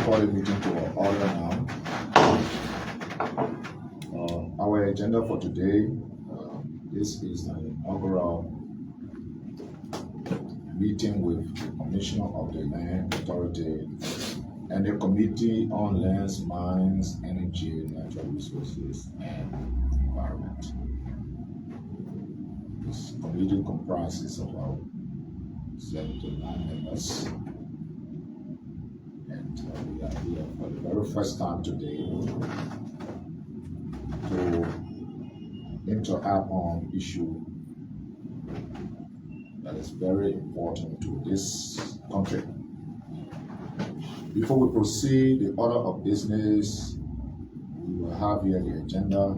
call the meeting to order now. Our agenda for today, this is an inaugural meeting with the Commissioner of the Land Authority and the Committee on Lands, Mines, Energy, Natural Resources, and Environment. This committee comprises about 7 to 9 members. And we are here for the very first time today to interact on issue that is very important to this country. Before we proceed, the order of business, we will have here the agenda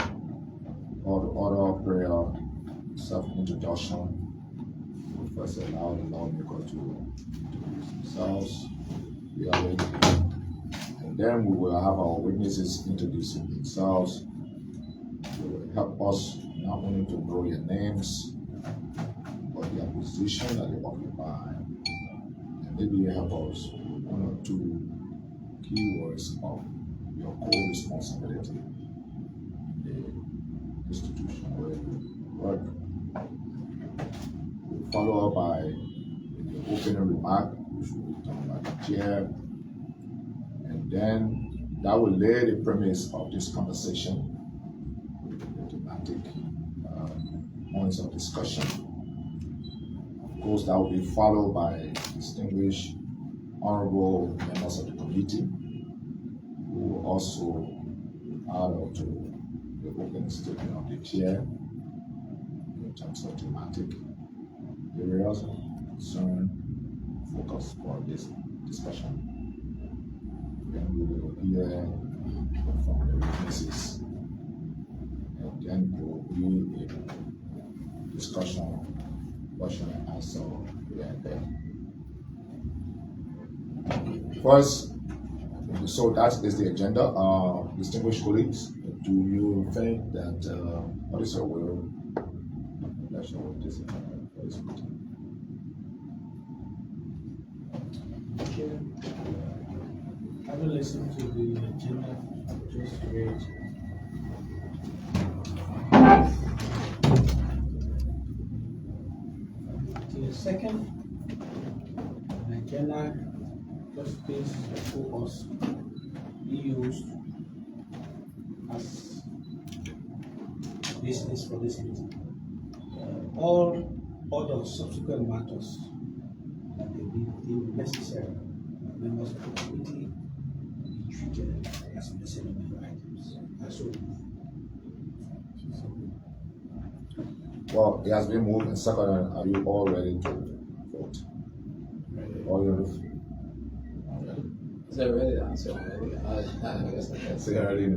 or the order of prayer, self-introduction. We first allow the lawmaker to introduce themselves. And then we will have our witnesses introducing themselves. They will help us not only to know their names, but their position that they occupy. And maybe help us with 1 or 2 keywords of your core responsibility in the institution where you work. We'll follow up by the opening remark, which will be done by the chair. And then that will lay the premise of this conversation, the thematic points of discussion. Of course, that will be followed by distinguished, honorable members of the committee who will also add to the opening statement of the chair in terms of thematic areas of concern, focus for this discussion. Then we will hear from the witnesses, and then there will be a discussion, question and answer here and there. First, so that is the agenda. Distinguished colleagues, do you think that what is your will? Let's show what this is for this meeting. Having listened to the agenda just read, the second agenda just pays for us be used as business for this meeting. All other subsequent matters that may be deemed necessary, members of the committee be treated as miscellaneous items. Well, it has been moved and seconded. Are you all ready to vote? Ready. All ready? Is that ready to answer already? I guess I can Say early.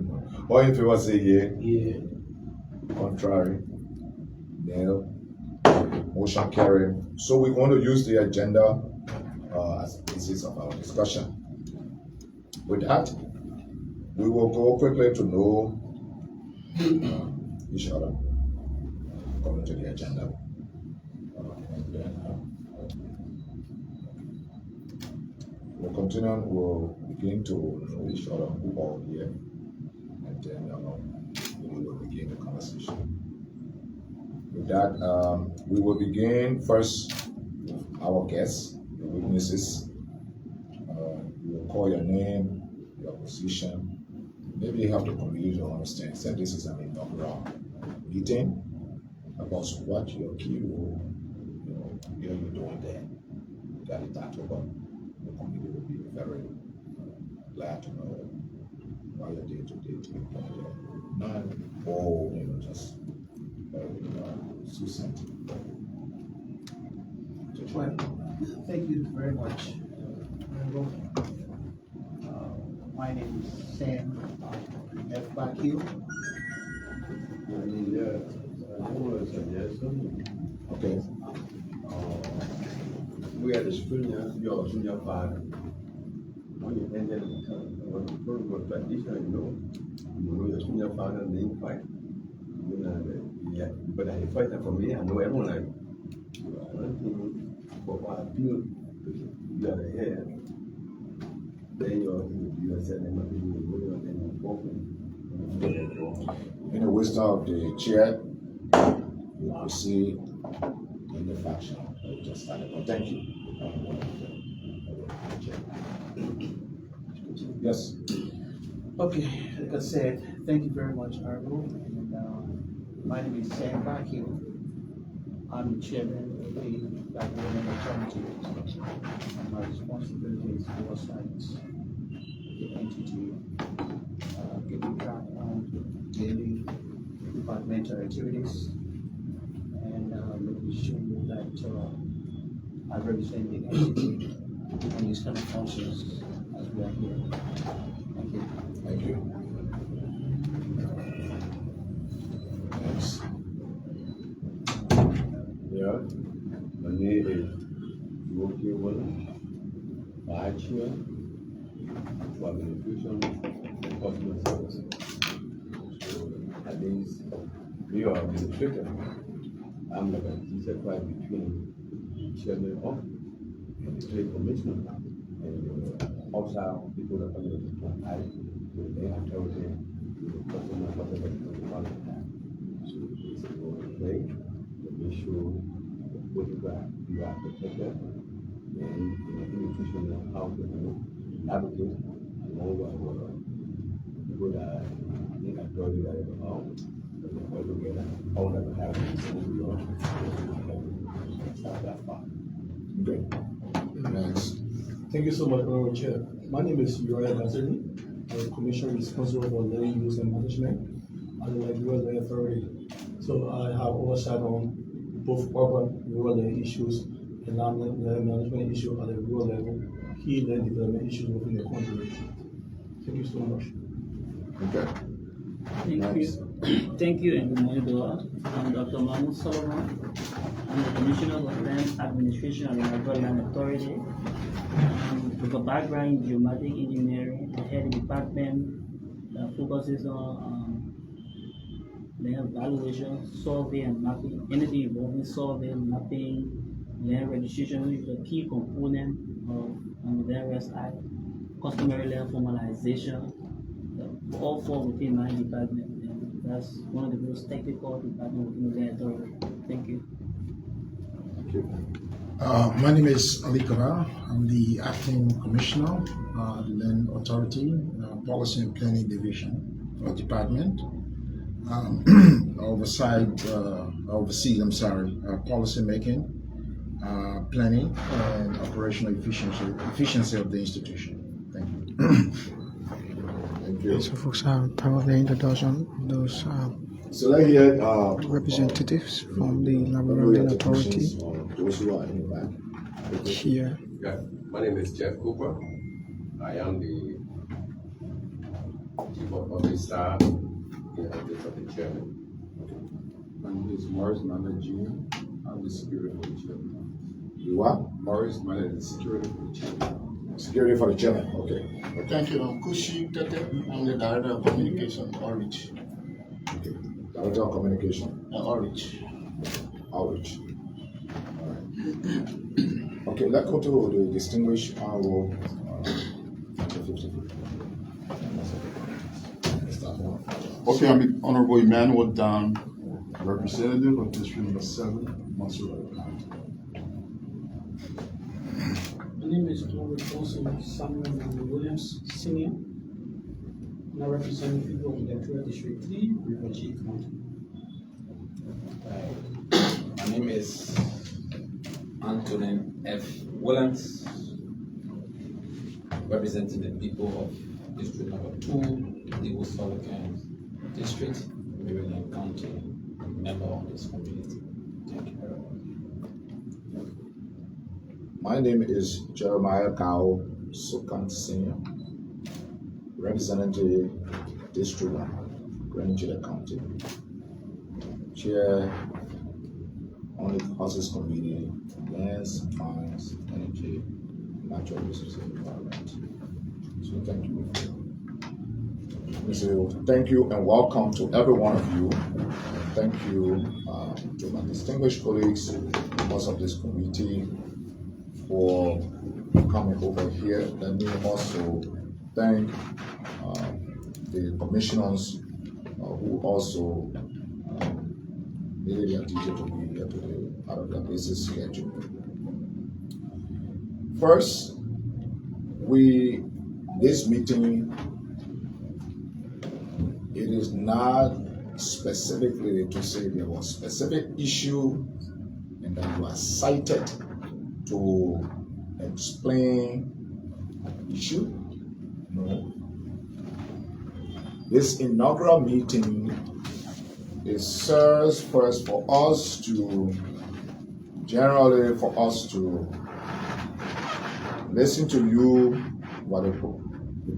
All in favor say yea. Yeah. Contrary? No. Motion carried. So we're going to use the agenda as a basis of our discussion. With that, we will go quickly to know each other according to the agenda. And then we'll continue, we'll begin to know each other who are here, and then we will begin the conversation. With that, we will begin first with our guests, the witnesses. You will call your name, your position. Maybe you have to community to understand that this is an inaugural meeting about what your key role, you're doing there. That is that about. The community will be very glad to know why your day-to-day taking place there. Not all, just very succinct. Well, thank you very much. My name is Sam F. Bakio. Okay. We are the junior father. When you enter when you go to a tradition, you know your junior father name fight. Yeah, but I fight for me, I know everyone. I don't think for what I feel, you are the head. Then you In the wisdom of the chair, we proceed in the fashion we just started. But thank you. Yes. Okay, like I said, thank you very much, Honorable. And my name is Sam Bakil. I'm the chairman of the Liberian Authority. My responsibility is oversight the entity, keeping track on daily departmental activities, and making sure that I represent the entity on these kind of functions as we are here. Thank you. Thank you. Thanks. Yeah, my name is Yoki Williams, Vice Chair for Administration and Customer Services. So that means we are administrator. I'm like a secretary between chairman of and the trade commissioner and outside people that come in the high, so they have authority to the customer service all the time. So it's a way to make sure what you are protected and institution know how to navigate along with people that need authority that is about all together, all that we have start that far. Okay. Next. Thank you so much, Honorable Chair. My name is Uriah Bazari. I'm a commissioner responsible for land use and management at the Liberian Land Authority. So I have oversight on both urban rural land issues and land management issues at the rural level, key land development issues within the country. Thank you so much. Okay. Thank you. Thank you and good morning to all. I'm Dr. Mahmoud Solomon. I'm the Commissioner of Land Administration at the Liberian Land Authority. With a background in geomatic engineering, I head a department that focuses on land valuation, survey and mapping, anything involving survey, mapping, land registration, which is a key component of the various acts, customary land formalization, all fall within my department. And that's one of the most technical departments within the land authority. Thank you. Thank you. My name is Ali Kara. I'm the acting commissioner at the Land Authority, Policy and Planning Division or Department. Oversee policy making, planning, and operational efficiency of the institution. Thank you. Thank you. So folks, part of the introduction of those So let's hear representatives from the Liberian Authority those who are in the back. here. Yeah, my name is Jeff Cooper. I am the Chief of Office Staff in the Office of the Chairman. My name is Morris Manda Jr. I'm the security for the chairman. You are? Morris Manda is the security for the chairman. Security for the chairman. Okay. Thank you. I'm Kushi Tete. I'm the Director of Communication Outreach. Okay. Director of Communication. Outreach. Outreach. All right. Okay, let's go to the distinguished honorable. Okay, I'm the Honorable Emmanuel Don, representative of District Number 7, Montserrat County. My name is Honorable Johnson Samuel Williams, Senior, and I represent the people of the Electoral District 3, River G County. My name is Anthony F. Williams, representing the people of District Number 2, Divo Solican District, Maryland County, member of this community. Thank you very much. My name is Jeremiah Kao Sukan Senior, representative District Greenville County, chair on the Houses Committee, Lands, Mines, Energy, Natural Resources and Environment. So thank you. So thank you and welcome to every one of you. And thank you to my distinguished colleagues, members of this committee, for coming over here. Let me also thank the commissioners who also needed their teacher to be here today out of their busy schedule. First, this meeting, it is not specifically to say there was specific issue and that you are cited to explain an issue. No. This inaugural meeting, it serves first for us to listen to you, what the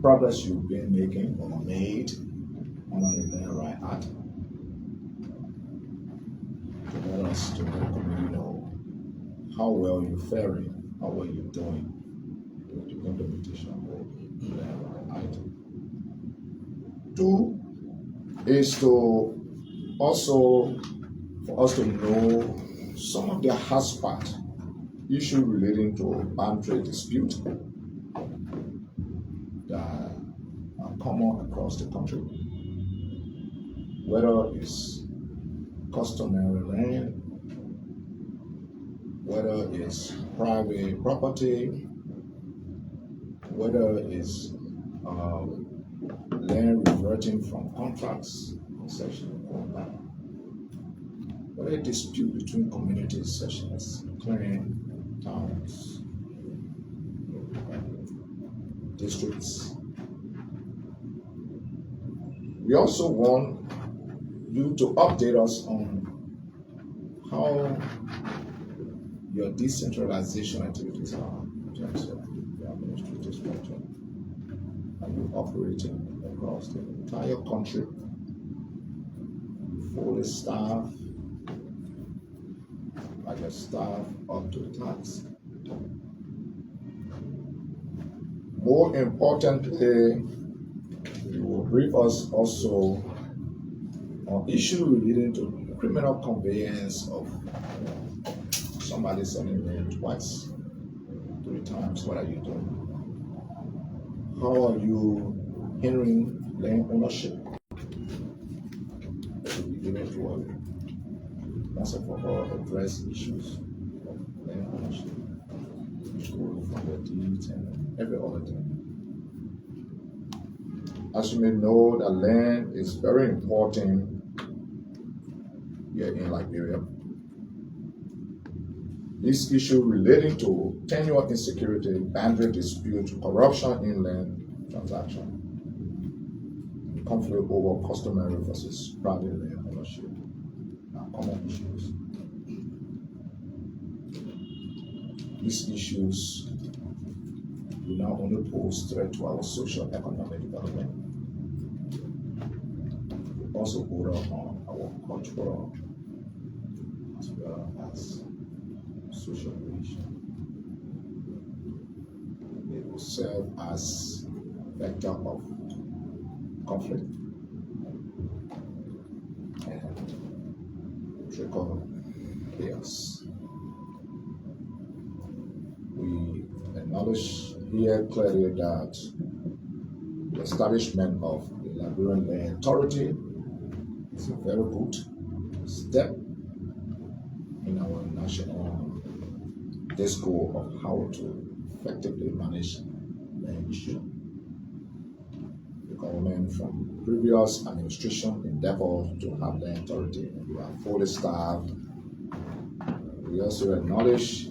progress you've been making or made on the Land Right Act. To let the community know how well you're faring, how well you're doing with the implementation of the Land Right Act. Two is to also for us to know some of the hotspot issues relating to boundary dispute that are common across the country, whether it's customary land, whether it's private property, whether it's land reverting from contracts, concession, whether a dispute between communities such as clan, towns, districts. We also want you to update us on how your decentralization activities are in terms of the administrative structure. Are you operating across the entire country? Fully staffed? Are your staff up to the task? More importantly, you will brief us also on issues relating to criminal conveyance of somebody selling land twice, 3 times. What are you doing? How are you hindering land ownership? Once and for all, address issues of land ownership, from the deeds and every other thing. As you may know, the land is very important here in Liberia. This issue relating to tenure insecurity, boundary dispute, corruption in land transaction, conflict over customary versus private land ownership are common issues. These issues will not only pose threat to our social economic development, but also border on our cultural as well as social relation. It will serve as a vector of conflict and trigger chaos. We acknowledge here clearly that the establishment of the Liberian Land Authority is a very good step in our national discourse of how to effectively manage land issue. The government from previous administration endeavored to have land authority, and we are fully staffed. We also acknowledge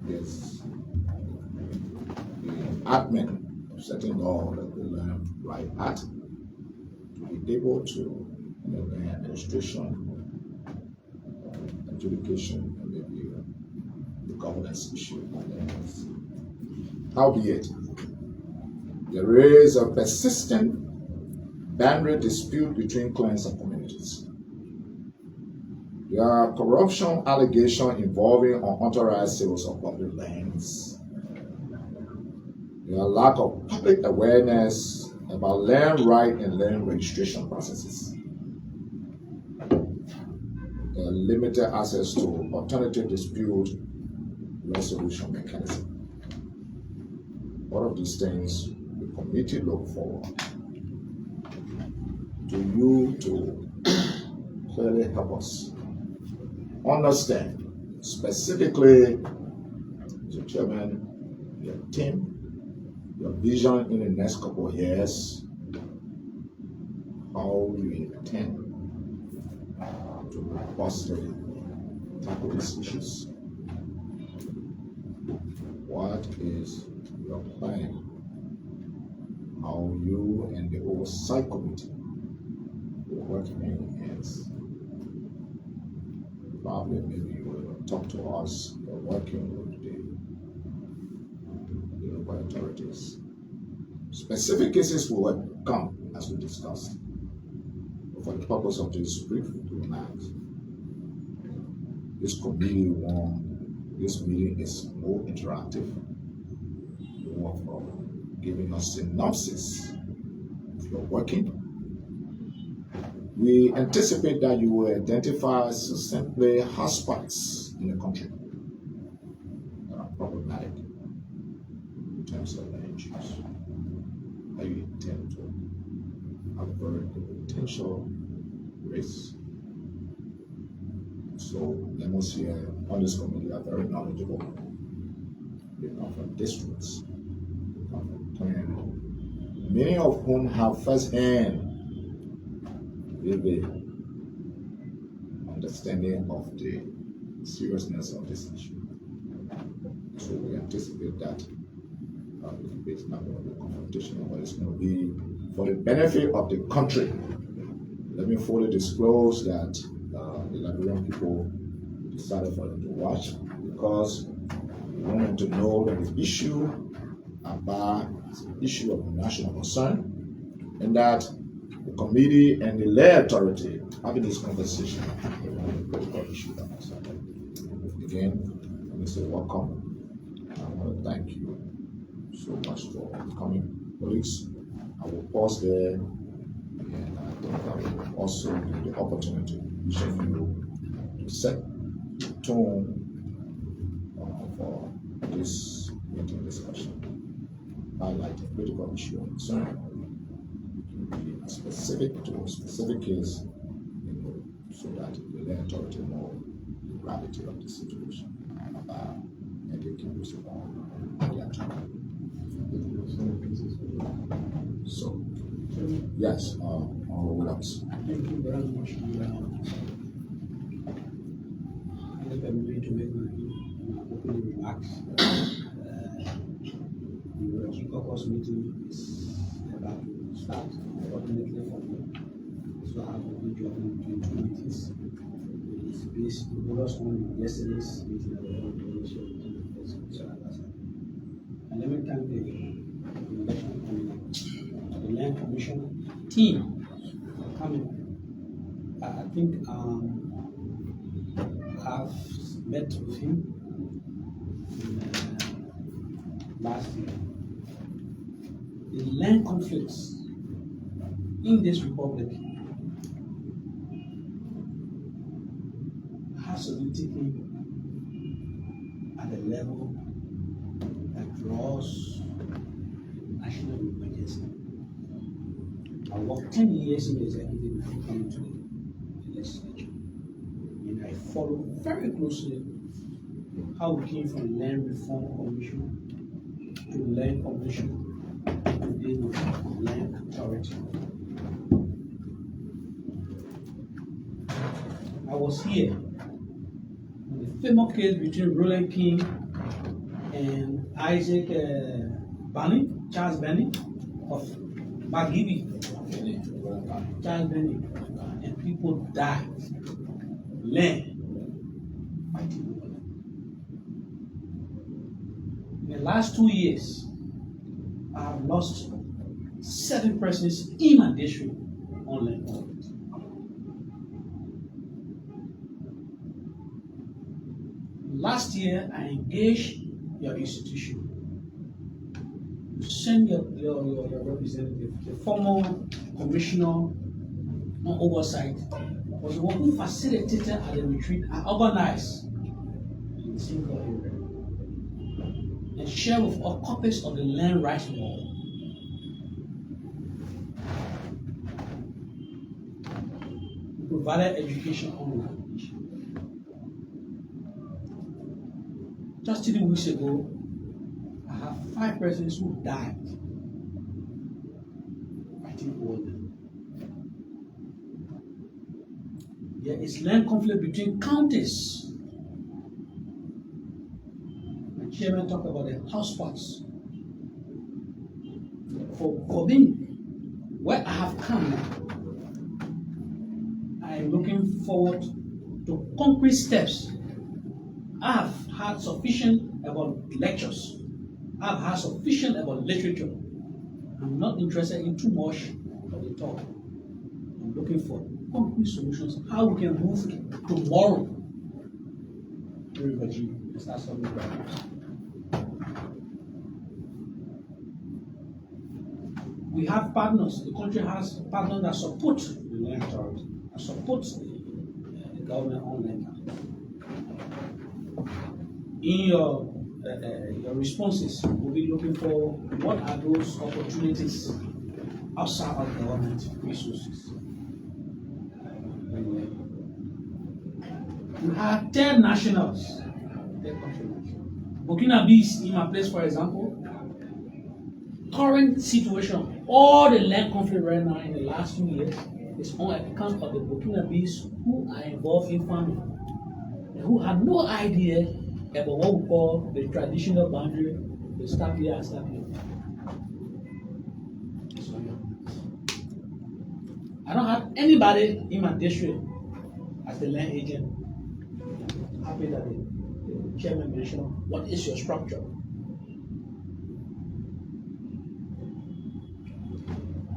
this the admin of setting law that the Land Right Act to be able to land administration, adjudication, and maybe the governance issue. Howbeit, there is a persistent boundary dispute between clans and communities. There are corruption allegations involving unauthorized sales of public lands. There are lack of public awareness about land right and land registration processes. There are limited access to alternative dispute resolution mechanism. All of these things we committee look forward to you to clearly help us understand specifically, Mr. Chairman, your team, your vision in the next couple of years, how you intend to robustly tackle these issues. What is your plan? How you and the oversight committee will work in hands. Probably maybe you will talk to us, you're working with the local authorities. Specific cases will come as we discussed. But for the purpose of this brief remarks, this committee this meeting is more interactive, more of giving us synopsis if you're working. We anticipate that you will identify succinctly hotspots in the country that are problematic in terms of land use. How you intend to avert the potential risks. So members here on this committee are very knowledgeable. They come from districts, they come from planning, many of whom have first-hand vivid understanding of the seriousness of this issue. So we anticipate that it's not going to be confrontational, but it's going to be for the benefit of the country. Let me fully disclose that the Liberian people decided for them to watch because we want them to know that the issue is an issue of national concern, and that the committee and the lay authority having this conversation is one of the critical issues that must happen. Again, let me say welcome. I want to thank you so much for coming, colleagues. I will pause there, and I think I will also give the opportunity to each of you to set the tone for this meeting discussion. Highlight the critical issue of concern. Be specific to a specific case, so that the land authority know the gravity of the situation and they can respond to their time. So, yes, what else? Thank you very much. I think I'm going to make my opening remarks. The caucus meeting is about to start. Fortunately for me, so I have a good job in between two meetings. It's based the last one yesterday's meeting at the end of the year. And let me thank the election committee, the land commission team for coming. I think I've met with him last year. The land conflicts in this republic has to be taken at a level that draws national emergency. I worked 10 years in the executive before coming to the legislature, and I follow very closely how we came from the Land Reform Commission to the Land Commission to deal with the Land Authority. I was here when the famous case between Roland King and Isaac Charles Benny of Magibi. Charles Benny, and people died. Land fighting over land. In the last 2 years, I have lost 7 persons in my district on land conflict. Last year, I engaged your institution to send your representative, the former commissioner on oversight, was the one who facilitated at the retreat I organized in the single area and share with all copies of the land rights law provided education online. Just 3 weeks ago, I have 5 persons who died fighting over them. There is land conflict between counties. My chairman talked about the hotspots. For me, where I have come now, I am looking forward to concrete steps. I have had sufficient about lectures. I have had sufficient about literature. I'm not interested in too much of the talk. I'm looking for concrete solutions, how we can move tomorrow to Virginia and start solving problems. We have partners. The country has partners that support the land authority, that support the government on land. In your responses, we'll be looking for what are those opportunities outside of government resources. We have 10 nationals, 10 countries. Burkina Faso, in my place, for example, current situation, all the land conflict right now in the last 2 years is on account of the Burkina Faso who are involved in farming and who have no idea about what we call the traditional boundary, the stop here and stop here. I don't have anybody in my district as the land agent. I'm happy that the chairman mentioned what is your structure.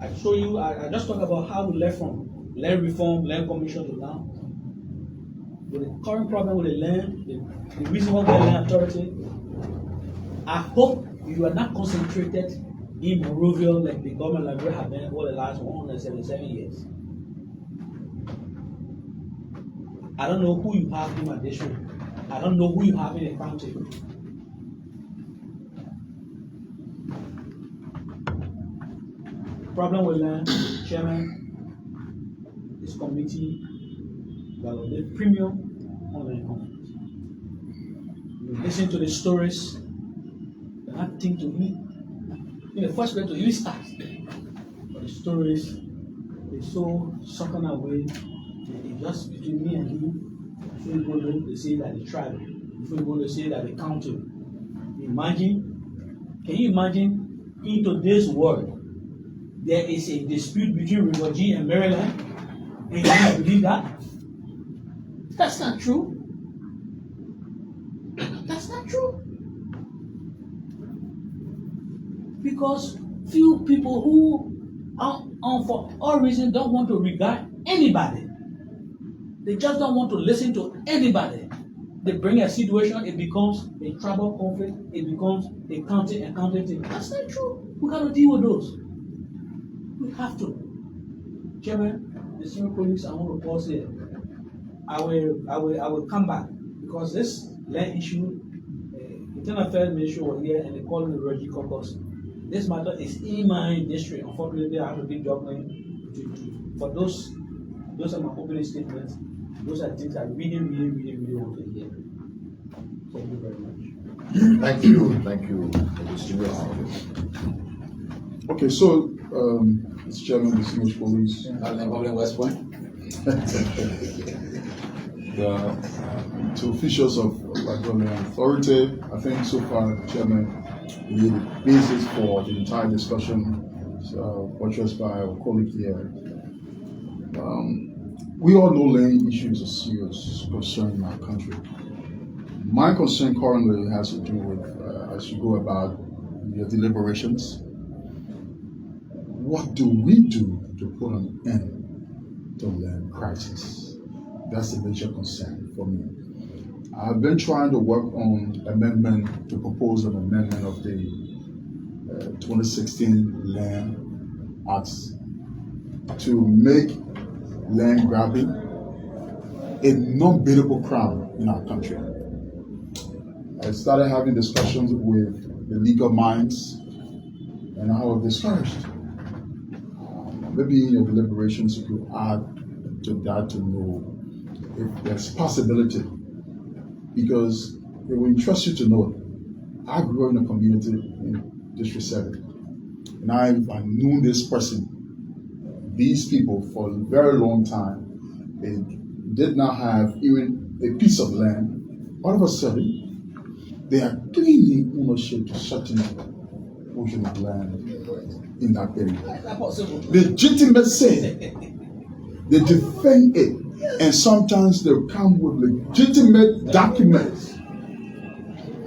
I show you, I just talked about how we left from land reform, land commission to now. With the current problem with the land, the reason why we have land authority, I hope you are not concentrated in Monrovia like the government library have been over the last 177 years. I don't know who you have in my district. I don't know who you have in the county. Problem with land, chairman, this committee will pay premium on land conflict. You listen to the stories, you not think to eat. In the first place to even start. But the stories, they so sucking away, it's just between me and you. Before you go to say that the tribe, before you go to say that the county. Can you imagine in today's world, there is a dispute between Rivergy and Maryland, and you don't believe that? That's not true. That's not true. Because few people who are for all reasons don't want to regard anybody. They just don't want to listen to anybody. They bring a situation, it becomes a tribal conflict, it becomes a county and county thing. That's not true. We got to deal with those. We have to. Chairman, the senior colleagues, I want to pause here. I will come back because this land issue, Internal Affairs Ministry was here and they called me the Reggie Caucus. This matter is in my district. Unfortunately, I have a big job for those are my opening statements. Those are things I really want to hear. Thank you very much. Thank you, distinguished officer. Okay, so, Mr. Chairman, distinguished police. Not involving West Point. To officials of Liberian Authority, I think so far, Chairman, the basis for the entire discussion buttressed by our colleague here. We all know land issues are serious concern in our country. My concern currently has to do with, as you go about your deliberations, what do we do to put an end to land crisis? That's a major concern for me. I've been trying to work on to propose an amendment of the 2016 Land Acts to make land grabbing a non-biddable crime in our country. I started having discussions with the legal minds and I was discouraged. Maybe in your deliberations you could add to that to know if there's possibility, because it will interest you to know. I grew up in a community in District 7, and I knew this person, these people, for a very long time. They did not have even a piece of land. All of a sudden, they are claiming ownership to certain portion of land in that area. Legitimate say, they defend it, and sometimes they come with legitimate documents.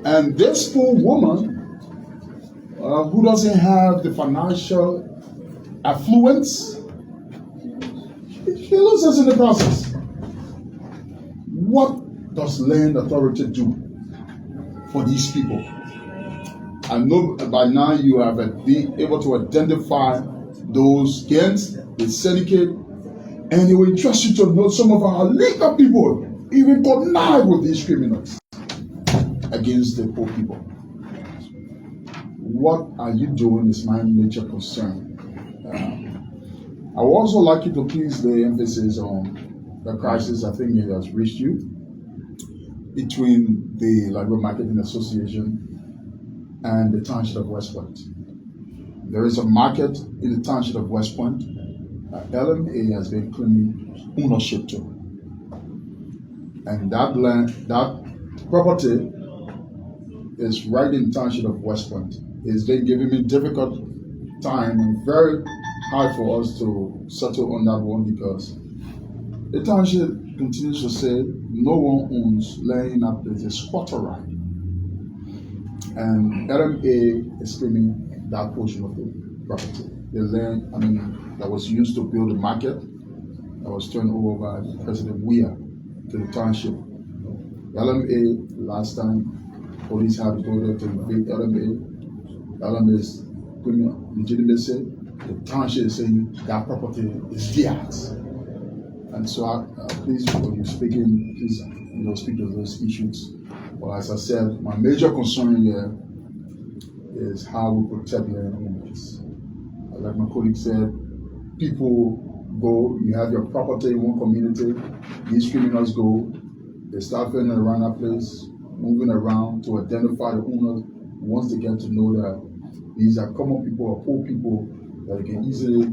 And this poor woman, who doesn't have the financial affluence, she loses in the process. What does land authority do for these people? I know by now you have been able to identify those gangs, the syndicate, and it will interest you to know some of our legal people even connive with these criminals against the poor people. What are you doing is my major concern. I would also like you to please lay emphasis on the crisis I think it has reached you between the Liberia Marketing Association and the Township of West Point. There is a market in the Township of West Point. LMA has been claiming ownership to. And that land, that property is right in the Township of West Point. It's been giving me difficult time and very hard for us to settle on that one, because the township continues to say no one owns land in that place, it's squatter right. And LMA is claiming that portion of the property. The land, that was used to build the market, that was turned over by President Weah to the township. LMA, last time, police had to go there to invade LMA. LMA is claiming legitimacy. The township is saying that property is theirs. And so, please, when you're speaking, please, speak to those issues. Well, as I said, my major concern here is how we protect land owners. Like my colleague said, people go, you have your property in one community, these criminals go, they start filling around that place, moving around to identify the owners. Once they get to know that these are common people or poor people that they can easily,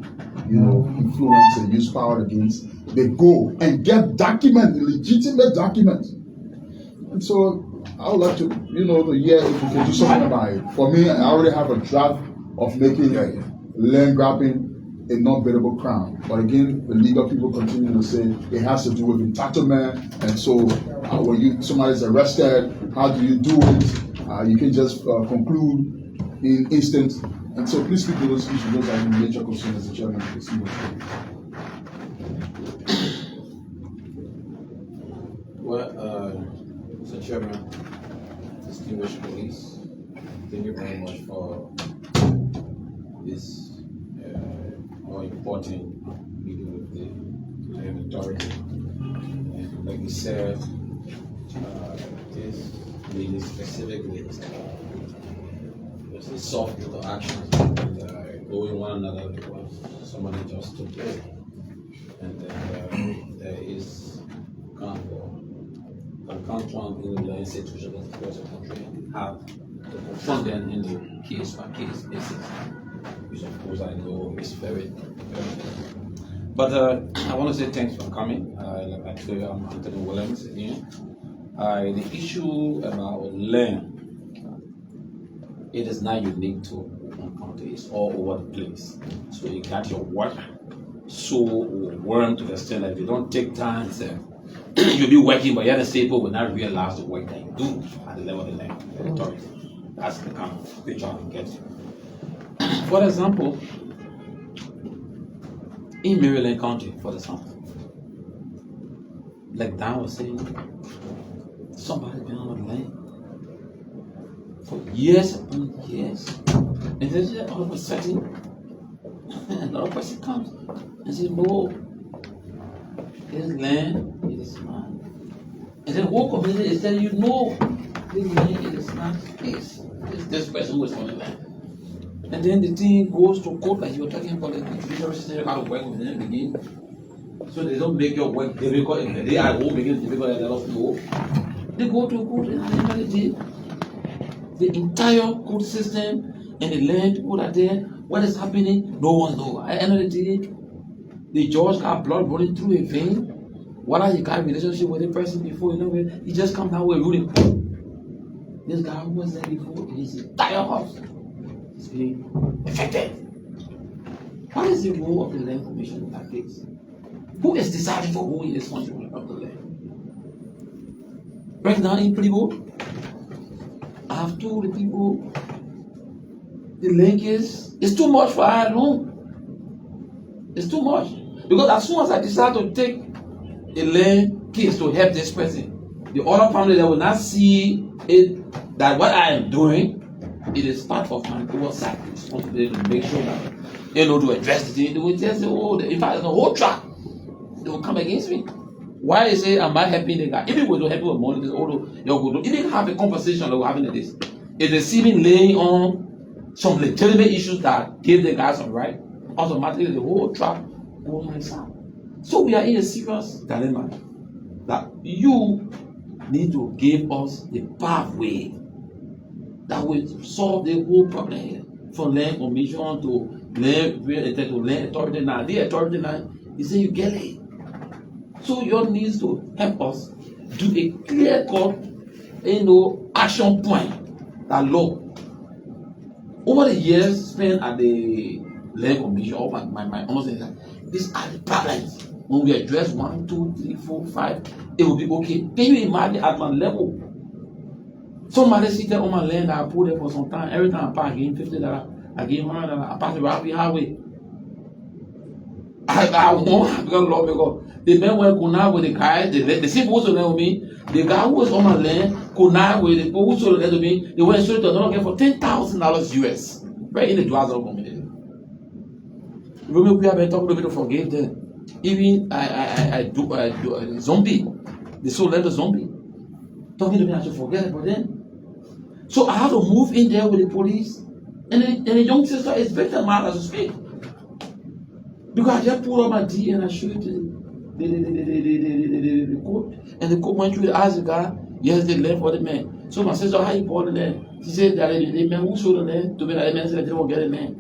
influence and use power against, they go and get legitimate documents. And so I would like to, the year if we can do something about it. For me, I already have a draft of making land grabbing a non-biddable crime. But again, the legal people continue to say it has to do with entitlement. And so when somebody's arrested, how do you do it? You can just conclude in instance. And so please speak to those issues. Those are the major concerns as the chairman of the Well, Mr. Chairman, distinguished police, thank you very much for this more important meeting with the Land Authority. And like you said, this meeting specifically is a soft little actions and going one another because somebody just took it. And then there is confront in the institution across the country and have to confront them in the case by case basis, which of course I know is very, very difficult. But I want to say thanks for coming. Like I told you, I'm Anthony Williams again. The issue about land, it is not unique to one county, it's all over the place. So you got your work so overwhelmed to the extent that if you don't take time, you'll be working, but yet the people will not realize the work that you do at the level of the land authority. That's the kind of picture I can get. For example, in Maryland County, for example, like Dan was saying, somebody's been on the land for years upon years, and then all of a sudden, another person comes and says, no, this land is mine. And then whole community is telling you, no, this land is not his. This person who is on the land. And then the thing goes to court, like you were talking about the judicial system, how to work with them again. So they don't make your work difficult, and they are home making it difficult and they don't know. They go to court and at the end of the day, the entire court system and the land people are there, what is happening, no one knows. At the end of the day, the judge got blood running through a vein. Whether he got a relationship with a person before, you know, he just come down with a ruling. This guy who was there before, his entire house is being affected. What is the role of the land commission in that case? Who is deciding for who in this country will have the land? Right now in Plibo, I have told the people the land case is too much for I alone. It's too much. Because as soon as I decide to take a land case to help this person, the other family that will not see it that what I am doing, it is part of my oversight responsibility to make sure that to address the thing. They will just say, oh, in fact, the whole track, they will come against me. Why they say, am I helping the guy? If it was to help with money, you even have a conversation that we're having like this. If the civil laying on some legitimate issues that give the guy some right, automatically the whole track goes on his side. So we are in a serious dilemma that you need to give us the pathway that will solve the whole problem here. From land commission to land authority now. The authority now, you say you get it. So you needs to help us do a clear-cut, action point that law. Over the years spent at the land commission, my almost like these are the problems. When we address 1, 2, 3, 4, 5, it will be okay. Can you imagine at my level? Somebody sit on my land that I put there for some time. Every time I pass, I give him $50, I give him $100, I pass the Rafi highway. I won't because the men were connived with the guys, the people who sold land with me, the guy who was on my land connived with the people who sold land with me, they went and sold it to another guy for $10,000 US. Right in the Dwazal community. Remember, we have been talking to forgive them. Even I do zombie. They sold land to zombie. Talking to me, I should forget about them. So I have to move in there with the police, and the young sister is victim as we speak. Because I just pulled up my D and I showed it to the court, and the court went through the ask the guy, yes, they left for the man. So my sister, how you bought the land? She said that the man who sold the land to me, that the man said they won't get the land.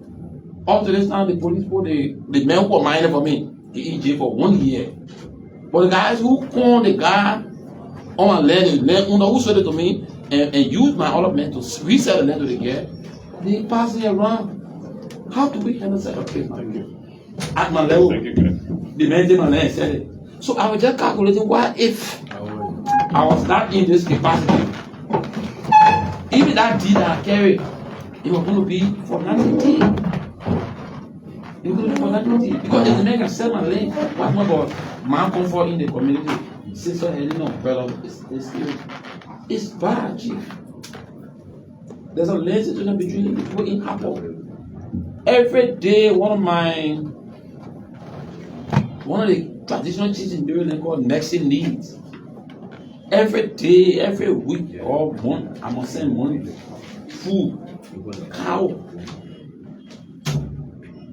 Up to this time, the police put the man who was minded for me, he in jail for 1 year. But the guys who called the guy on my land, the land owner who sold it to me, and used my other man to resell the land to the guy, they pass it around. How do we handle such a case, my dear? At my level, the man did my land and said it. So I was just calculating what if I was not in this capacity. Even that deed that I carried, it was going to be for nothing. It was going to be for nothing. Because if the man can sell my land, what's more about my comfort in the community? Sister, brother, it's bad, chief. There's a land situation between the people in Apple. Every day, one of the traditional chiefs in Maryland called Nexon needs. Every day, every week or month, I must send money, food, cow.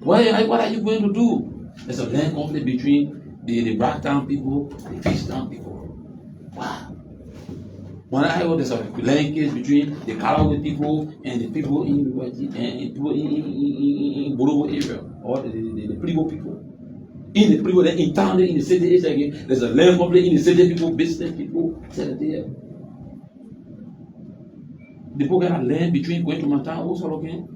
What are you going to do? There's a land conflict between the Blacktown people and the Fishtown people. Wow. When I heard there's a land case between the Callaway people and the people in Borobo area, or the Plibo people. In the Plibo, in town, in the city, there's a land conflict in the city people, business people, there. The people got a land between going to Montana, also looking.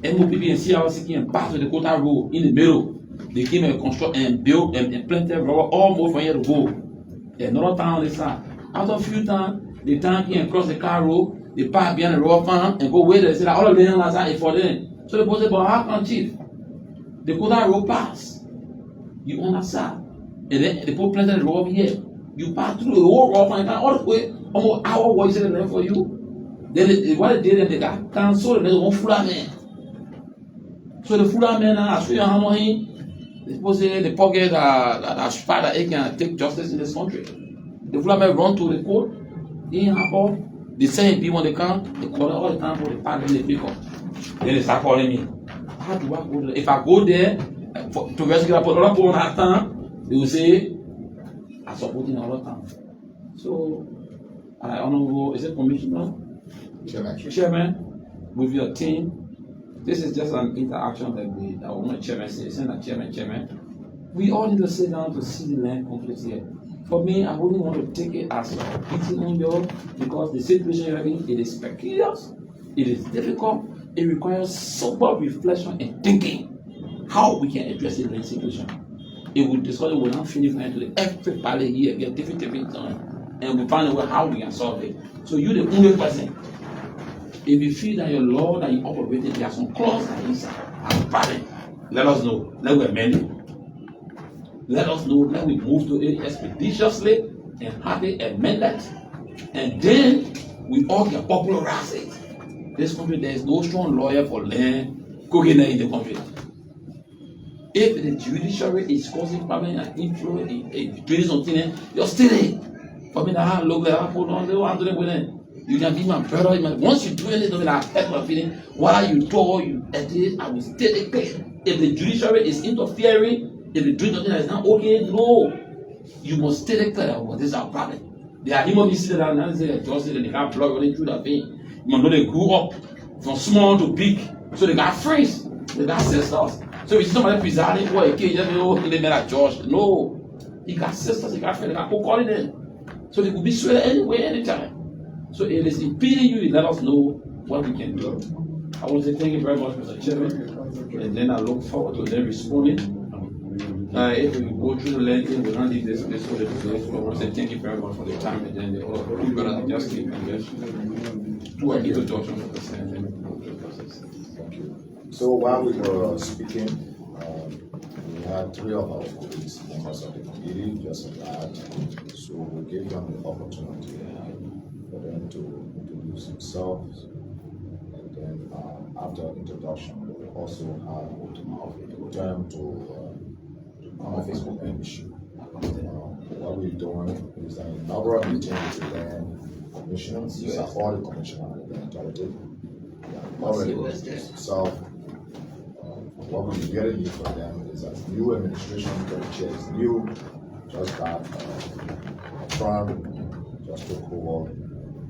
MOPP and CRC and part of the Kota Road in the middle. They came and construct and built and planted rubber almost from here to go. Another town on the side. After a few times, the town came and cross the car road, they park behind the rubber farm and go where they say that all of the land outside is for them. So they say, but how come, chief? The Kota Road pass. You on that side. And then they put planted the rubber here. You pass through the whole rubber farm all the way, almost hour what is the land for you. Then what they did, they got canceled and they won't full man. So the full man, I show you how much they supposed to say the pocket that father can take justice in this country. The full man run to the court, they have all the same people when they come, they call all the time for the party they pick up. Then they start calling me. How do I go there? If I go there to rescue that other people on that time, They will say, I support in all time. So, Honorable, is it Commissioner? Chairman, with your team, this is just an interaction that I want Chairman say, Chairman. We all need to sit down to see the land conflict here. For me, I wouldn't want to take it as a beating on you because the situation you're having, it is peculiar, it is difficult, it requires sober reflection and thinking how we can address the land situation. It will discuss it, will not finish until everybody here get different time, and we find a way how we can solve it. So you're the only person. If you feel that your law that you operated, there are some clauses that is valid, let us know. Let we amend it. Let us know. Let we move to it expeditiously and have it amended, and then we all can popularize it. This country, there is no strong lawyer for land cooking in the country. If the judiciary is causing problem and influence in doing something, you're still in. For me, that look like I put on the one. You can be my brother. Once you do anything that hurt my feeling, while you told you at this, I will state it clear. If the judiciary is interfering, if they do something that is not okay, no. You must state it clear. Well, this is our problem. There are human beings that are not say just say that they got blood running through their vein. You know they grew up from small to big, so they got friends, they got sisters. So if somebody presiding for a kid, just they made a judge. No, he got sisters, he got friends, he got people calling them. So they could be swayed anywhere, anytime. So it is impeding you to let us know what we can do. I want to say thank you very much, Mr. Chairman, and then I look forward to them responding. If we go through the landing, we'll not leave this place for the place. I want to say thank you very much for the time, and then the other brothers just keep to a introduction of the process. Thank you. So while we were speaking, we had 3 of our colleagues, members of the committee, just arrived. So we gave them the opportunity for them to introduce themselves. And then after introduction, we will also have them to come up with an issue. What we're doing is an inaugural meeting with the land commissioners. These are all the commissioners of the land authority. So what we're getting from them is that new administration, the chair is new, just got confirmed, just took over,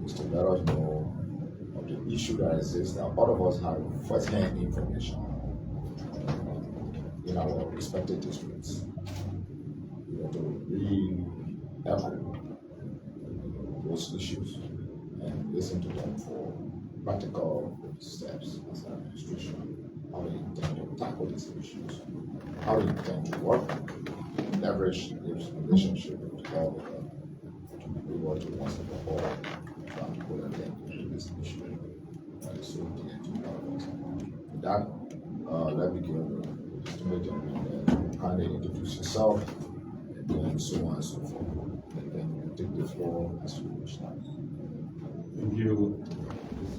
is to let us know of the issue that exists. Now, all of us have first-hand information in our respective districts. We have to re-echo those issues and listen to them for practical steps as an administration. How we intend to tackle these issues, how we intend to work, leverage this relationship with all of them to be able to once and for all try to put an end to this issue that is so dear to all of us. With that, let me give the distinguished gentleman kindly introduce yourself, and then so on and so forth. And then you take the floor as you wish now. Thank you,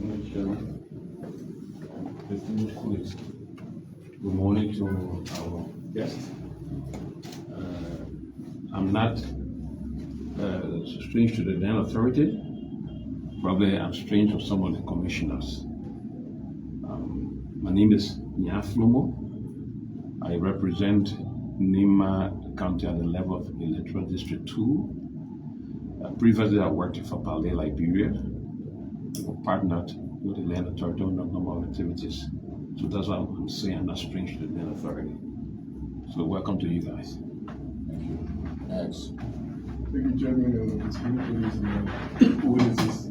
Mr. Chairman. Distinguished colleagues, good morning to our guests. I'm not strange to the land authority. Probably I'm strange to some of the commissioners. My name is Nyaflomo. I represent Nima County at the level of Electoral District 2. Previously, I worked for Palais, Liberia. We partnered with the land authority on a number of activities. So that's why I'm saying I'm not strange to the land authority. So welcome to you guys. Thank you. Next. Thank you, Chairman. What is this?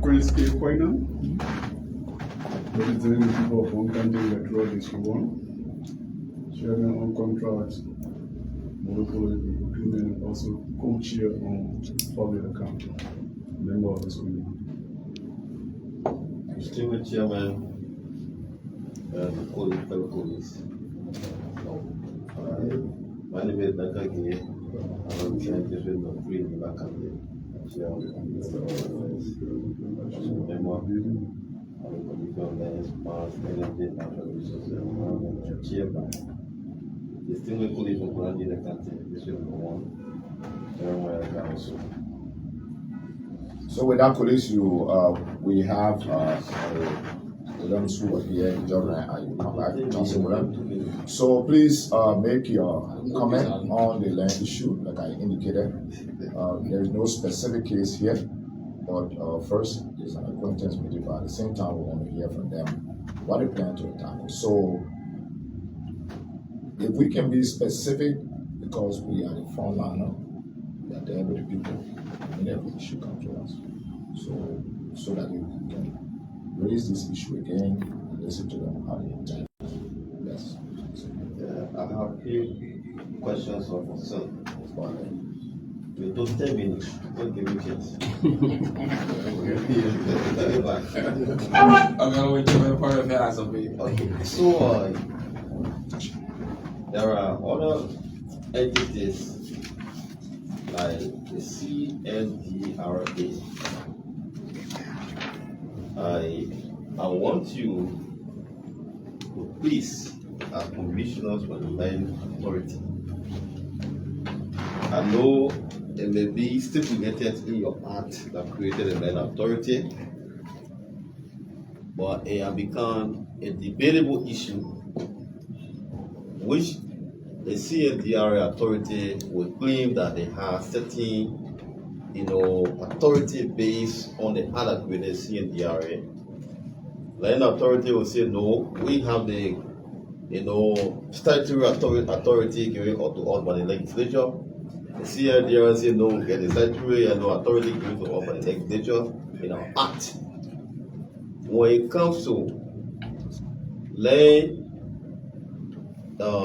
Chris K. Koina, representing the people of one country electoral district 1, Chairman on contract, monopoly agreement, and also co-chair on public accounting, member of this committee. Distinguished Chairman, fellow colleagues. My name is Dr. Gay. I represent the district of 3 in the country. Chair of the member of the Committee on Lands, Mars, Energy, Natural Resources, and Environment, chairman. Distinguished colleagues from Burundi, the country, District 1, Jeremiah Council. So with that, colleagues, we have a Williams who was here, Jordan, and you come back, Johnson Williams. So please make your comment on the land issue, like I indicated. There is no specific case here, but first is an acquaintance meeting, but at the same time we want to hear from them what they plan to tackle. So if we can be specific, because we are the front liner, we are there with the people, and every issue comes to us. So that we can raise this issue again and listen to them how they intend. Yes. I have a few questions or concerns. You took 10 minutes. Don't give me chance. I'm gonna wait till the part of that. Okay. So there are other entities like the CNDRA. I want you to please, as commissioners for the Land Authority, I know it may be stipulated in your act that created the Land Authority, but it has become a debatable issue, which the CNDRA authority will claim that they have certain, authority based on the other created CNDRA. Land Authority will say no, we have the statutory authority given to us by the legislature. The CNDRA say no, we get the statutory and authority given to us by the legislature in our act. When it comes to land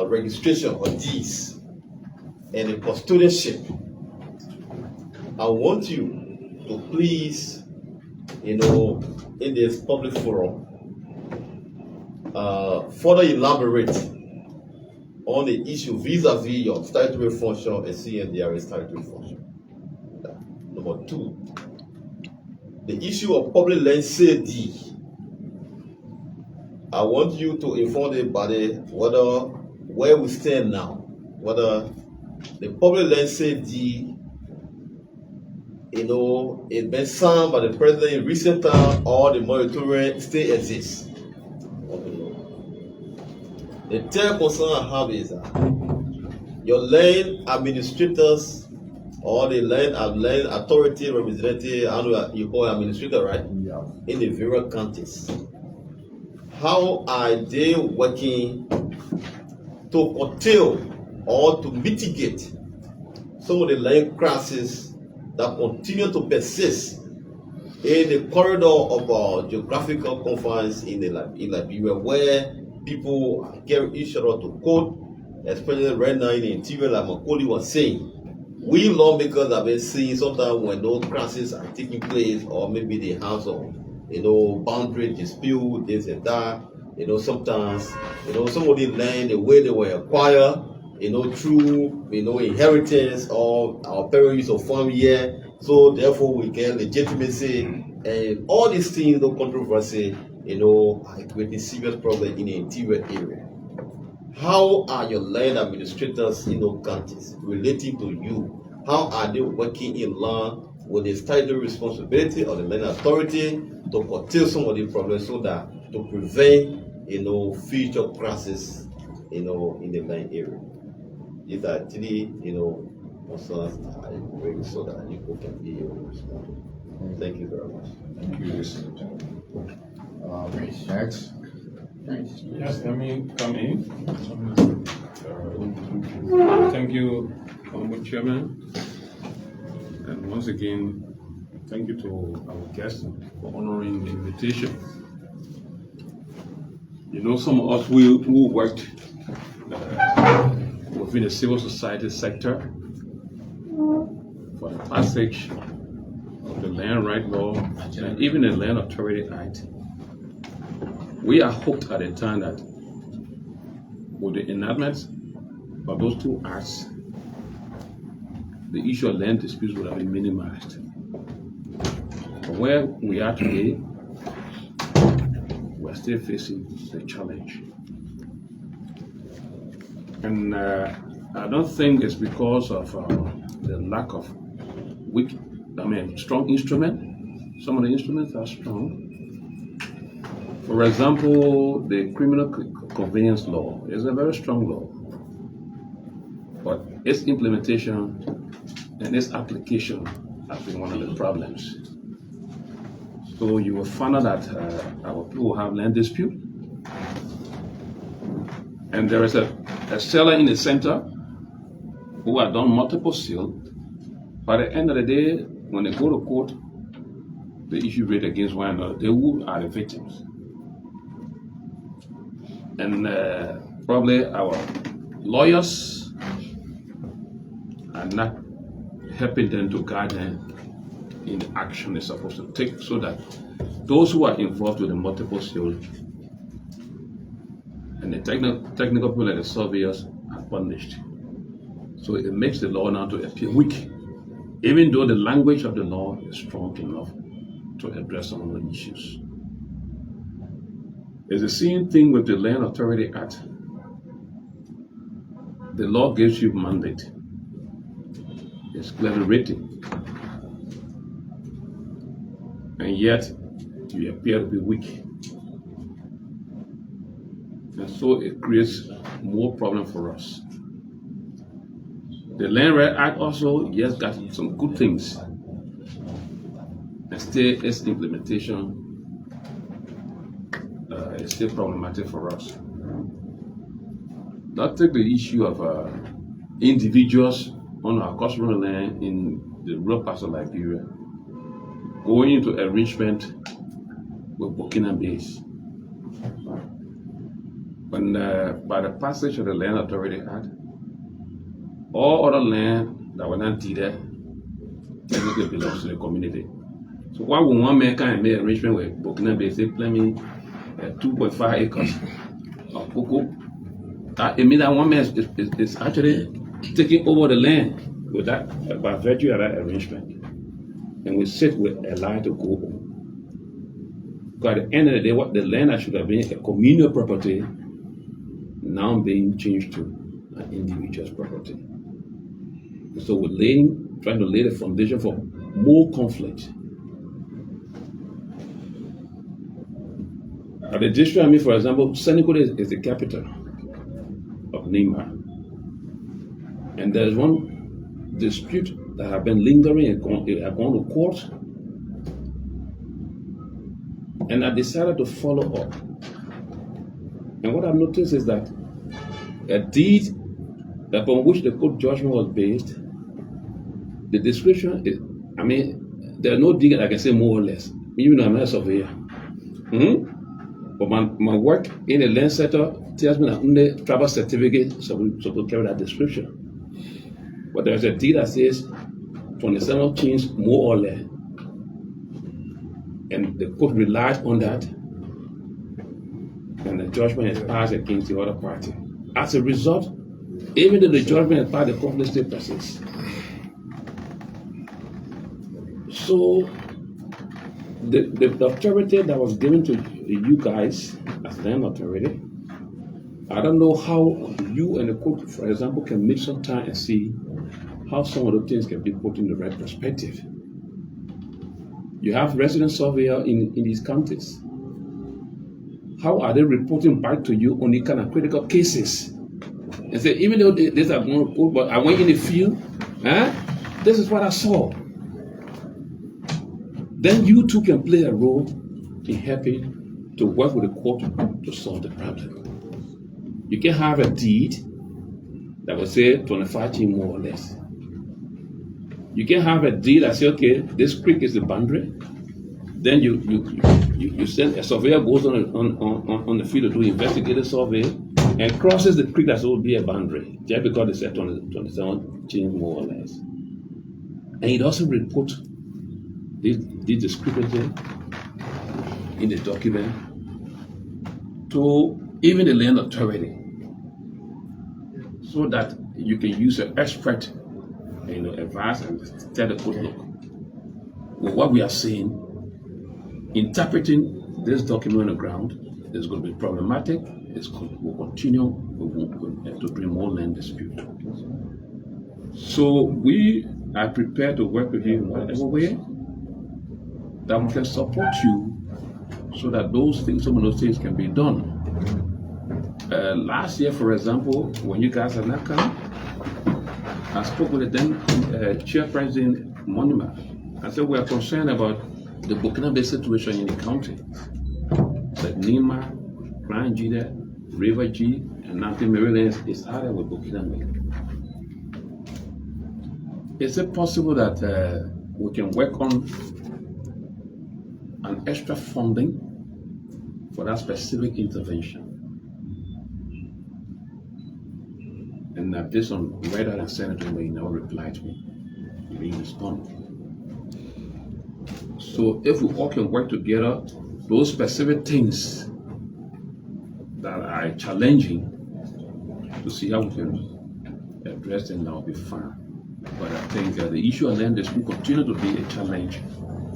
registration of deeds and the custodianship, I want you to please, in this public forum, further elaborate on the issue vis-a-vis your statutory function and CNDRA statutory function. Number 2, the issue of public land sale deed. I want you to inform the body where we stand now, whether the public land sale deed, it's been signed by the president in recent time, or the moratorium still exists. The third concern I have is that your land administrators or the land authority representative, you call administrator, right? Yeah. In the various counties. How are they working to curtail or to mitigate some of the land crises that continue to persist in the corridor of our geographical confines in Liberia, where people carry each other to court, especially right now in the interior, like Macaulay was saying. We lawmakers have been seeing sometimes when those crises are taking place, or maybe they have some, boundary dispute, this and that. Sometimes, some of the land, the way they were acquired, through, inheritance, or our parents used to farm here. So therefore we get legitimacy, and all these things, no controversy, are creating serious problems in the interior area. How are your land administrators in those counties relating to you? How are they working in line with the statutory responsibility of the land authority to curtail some of the problems so that to prevent, future crises, in the land area? These are actually, concerns that I bring so that people can be able to respond. Thank you very much. Thank you, Mr. Gentleman. Next. Yes, let me come in. Thank you, Honorable Chairman. And once again, thank you to our guests for honoring the invitation. Some of us who worked within the civil society sector for the passage of the Land Right Law and even the Land Authority Act, we are hoped at the time that with the enactment of those two acts, the issue of land disputes would have been minimized. But where we are today, we're still facing the challenge. And I don't think it's because of the lack of strong instrument. Some of the instruments are strong. For example, the criminal conveyance law is a very strong law, but its implementation and its application has been one of the problems. So you will find out that our people have land dispute, and there is a seller in the center who have done multiple sales. By the end of the day, when they go to court, the issue rate against one another, they who are the victims. And probably our lawyers are not helping them to guide them in the action they're supposed to take, so that those who are involved with the multiple sales and the technical people like the surveyors are punished. So it makes the law now to appear weak, even though the language of the law is strong enough to address some of the issues. It's the same thing with the Land Authority Act. The law gives you mandate. It's clearly written. And yet, you appear to be weak. And so it creates more problem for us. The Land Right Act also, yes, got some good things. And still, its implementation is still problematic for us. Now take the issue of individuals on our customary land in the rural parts of Liberia going into arrangement with Burkina Faso. When by the passage of the Land Authority Act, all other land that were not deeded technically belongs to the community. So why would one man come and make arrangement with Burkina Faso, claim me 2.5 acres of cocoa? That it means that one man is actually taking over the land with that by virtue of that arrangement. And we sit with a lie to go on. Because at the end of the day, what the land that should have been a communal property now being changed to an individual's property. So we're trying to lay the foundation for more conflict. At the district, for example, Senegal is the capital of Nima. And there's one dispute that have been lingering and gone to court. And I decided to follow up. And what I've noticed is that a deed upon which the court judgment was based, the description is, there's no deed I can say more or less, even though I'm not a surveyor. But my work in the land sector tells me that only travel certificate supposed to carry that description. But there's a deed that says 27 chains more or less. And the court relies on that, and the judgment is passed against the other party. As a result, even though the judgment is passed, the conflict still persists. So the authority that was given to you guys as land authority, I don't know how you and the court, for example, can make some time and see how some of the things can be put in the right perspective. You have resident surveyor in these counties. How are they reporting back to you on the kind of critical cases? And say, even though these are going to report, but I went in the field, this is what I saw. Then you too can play a role in helping to work with the court to solve the problem. You can have a deed that will say 25 team more or less. You can have a deed that says, okay, this creek is the boundary. Then you send a surveyor goes on the field to do investigative survey and crosses the creek that will be a boundary, just because they said 27 team more or less. And it also report this discrepancy in the document to even the land authority, so that you can use an expert, advise and tell the court, look, well, what we are saying, interpreting this document on the ground is going to be problematic. We'll continue to bring more land dispute. So we are prepared to work with you in whatever way that we can support you, so that some of those things can be done. Last year, for example, when you guys had not come, I spoke with the then chairperson Monima. I said we are concerned about the Burkinabe situation in the county. That Nima, Grand Jida, River G, and nothing Maryland is out there with Burkinabe. Is it possible that we can work on an extra funding for that specific intervention? And this on whether the senator may now reply to me, he may respond. So if we all can work together, those specific things that are challenging, to see how we can address them, that will be fine. But I think the issue of land will continue to be a challenge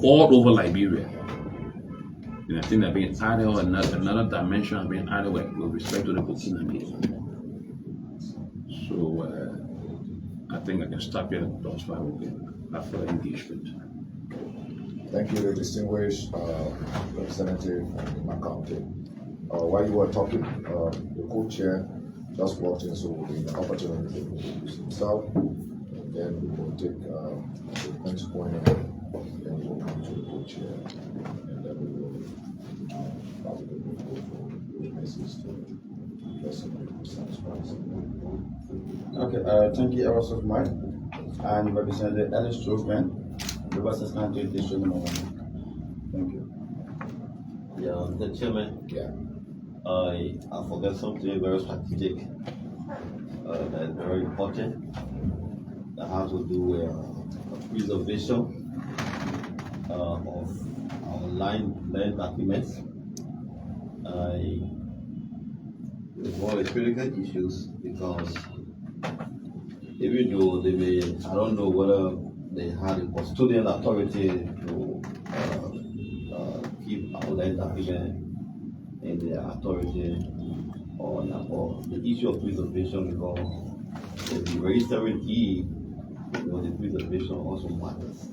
all over Liberia. And I think that being added, another dimension being added with respect to the Burkinabe. So I think I can stop here and thus far with that further engagement. Thank you, the distinguished representative from my county. While you were talking, the co-chair just walked in, so we'll be the opportunity to introduce himself. And then we will take the points going on, then we will come to the co-chair, and then we will probably go for those messages to address some of the concerns. Okay, thank you ever so much. I'm Representative Ellis Stroofman, Riverside County District Number 1. Thank you. Yeah, the chairman. Yeah. I forgot something very strategic that is very important. That has to do with preservation of our land documents. It's one of the critical issues because even though they may, I don't know whether they had a custodian authority to keep our land document in their authority or not, or the issue of preservation, because the registering deed, the preservation also matters.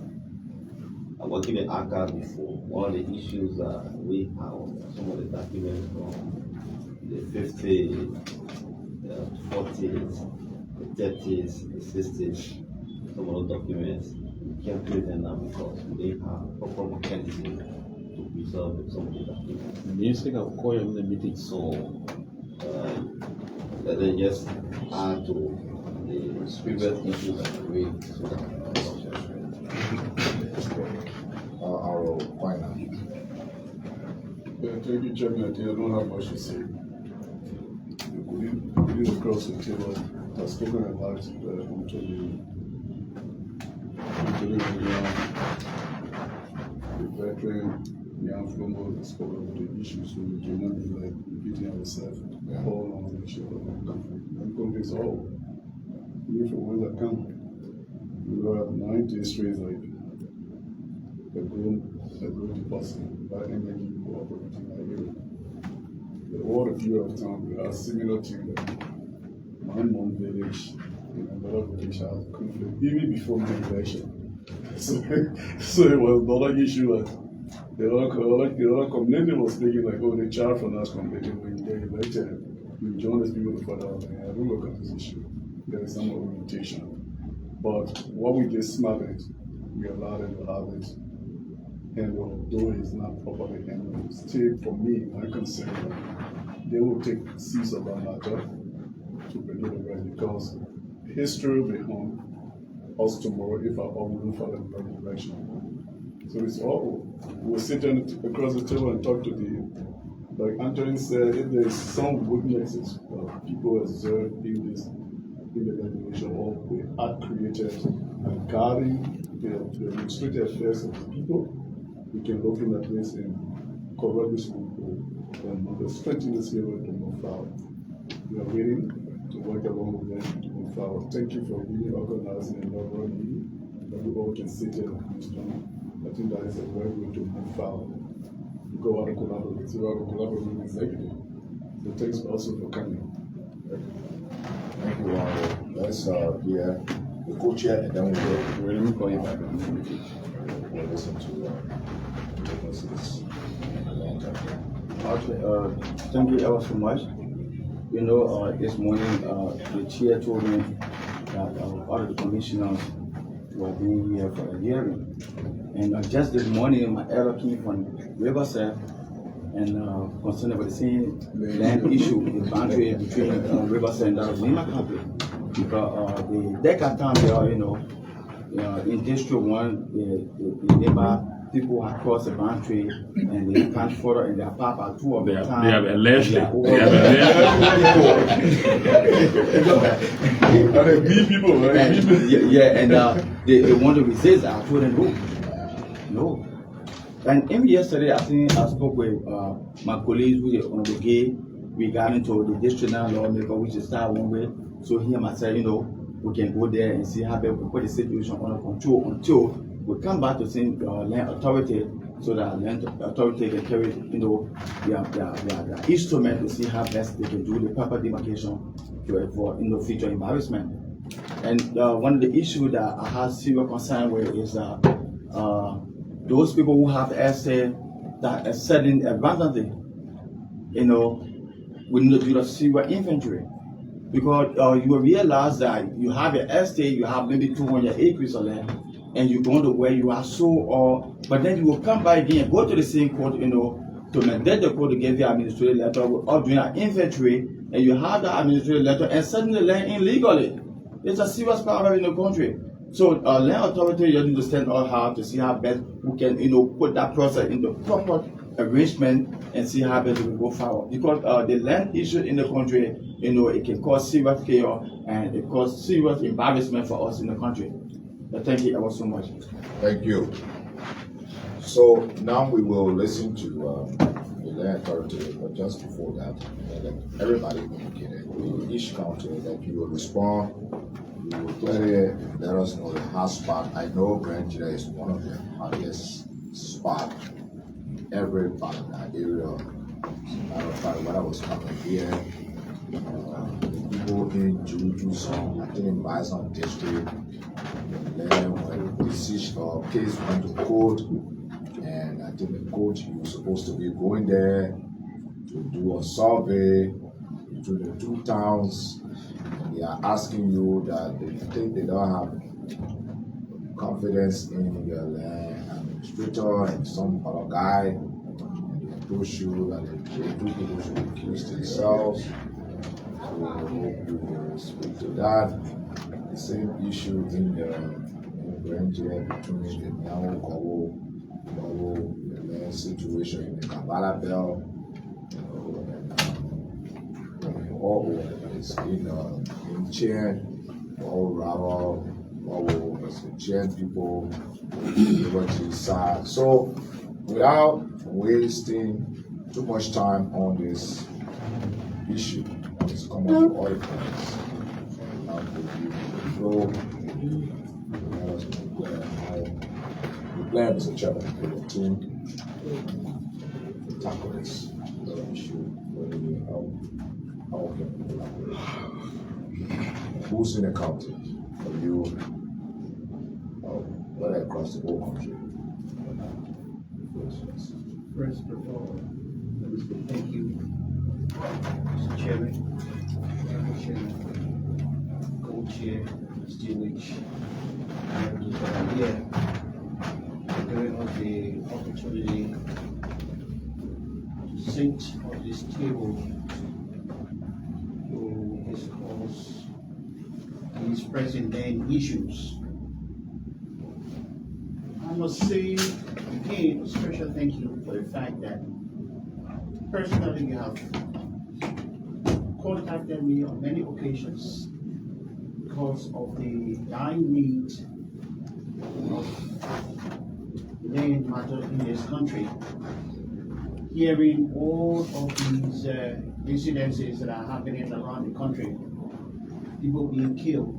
I was given archive before. One of the issues that we have, some of the documents from the 50s, the 40s, the 30s, the 60s, some of the documents, we can't print them now because they have proper mechanism to preserve some of the documents. The music of choir in the meeting. So let them just add to the previous issues that we so that our final. Thank you, Chairman. I don't have much to say. We across the table have spoken about the veteran young Flomo has spoken about the issues, so we cannot be like repeating ourselves all on the issue of the conflict. And conflicts all. Even for ones that come. We have 90 strays like a gold deposit by energy cooperative Nigeria. The water period of time we are similar to my mom village and another village has conflict even before my election. So it was another issue that the other community was thinking like, oh, they charge from us completely when they elected. We join these people to fight out and I don't look at this issue. There is some orientation. But what we just smarted, we allowed them to have it handled, though it's not properly handled. Still, for me, my concern, they will take seize of that matter to bring it away because history will be on us tomorrow if our own will follow the right direction. So it's all, we'll sit down across the table and talk to like Anthony said, if there's some weaknesses people observe in this, in the regulation, or we are created and guarding the restricted affairs of the people, we can look in at this and correct this loophole and strengthen this level to move forward. We are waiting to work along with them to move forward. Thank you for really organizing another meeting that we all can sit here and understand. I think that is a way to move forward. We go out and collaborate. So we have a collaborative executive. So thanks also for coming. Thank you, Ronald. Let's hear the co-chair and then we'll Let me call you back. we'll listen to witnesses. Okay, thank you ever so much. You know, this morning, the chair told me that all of the commissioners were being here for a hearing. And just this morning, my elder came from Riverside and concerned about the same land issue, the boundary between Riverside and that of Lima County. Because the decade time there, in District 1, the neighbor people have crossed the boundary and they can't further in their papa 2 of the time. They have allegedly. They want to resist. I told them no. And even yesterday, I think I spoke with my colleagues who are on the gay regarding to the district lawmaker, which is start one way. So he and myself, we can go there and see how we put the situation under control until we come back to see the land authority, so that land authority can carry, their instrument to see how best they can do the proper demarcation to avoid, future embarrassment. And one of the issues that I have serious concern with is those people who have essay that are selling abundantly, we need to do the serious inventory. Because you will realize that you have an estate, you have maybe 200 acres of land, and you're going to where you are sold, but then you will come back again, go to the same court, to mandate the court to give you an administrative letter or doing an inventory, and you have the administrative letter and selling the land illegally. It's a serious problem in the country. So land authority, you need to stand all hard to see how best we can, put that process into proper arrangement and see how best we can go forward. Because the land issue in the country, it can cause serious chaos and it causes serious embarrassment for us in the country. But thank you ever so much. Thank you. So now we will listen to the land authority, but just before that, everybody indicated, each county that you will respond, you will clearly let us know the hot spot. I know Branchida is one of the hottest spots in every part of that area. As a matter of fact, when I was coming here, people in Juju, I think in Bison District, and then when the case went to court, and I think the court, you were supposed to be going there to do a survey between the two towns, and they are asking you that they think they don't have confidence in your land administrator and some other guy, and they approach you that they two people should recuse themselves. So I hope you will speak to that. The same issue in the Branchida between the Nyawo Kowo, the land situation in the Kampala Belt, all it's in Chen, all Rabo, all Chen people, Liberty side. So without wasting too much time on this issue, it's common to all the plans. The plan is a chairman of the team to tackle this issue. How can we collaborate? Who's in the county? Are you right across the whole country? First of all, thank you, Mr. Chairman, Co-Chair, Stewage, and here, giving us the opportunity to sit on this table to discuss these present day issues. I must say again a special thank you for the fact that personally you have contacted me on many occasions because of the dying need of land matter in this country. Hearing all of these incidences that are happening around the country, people being killed,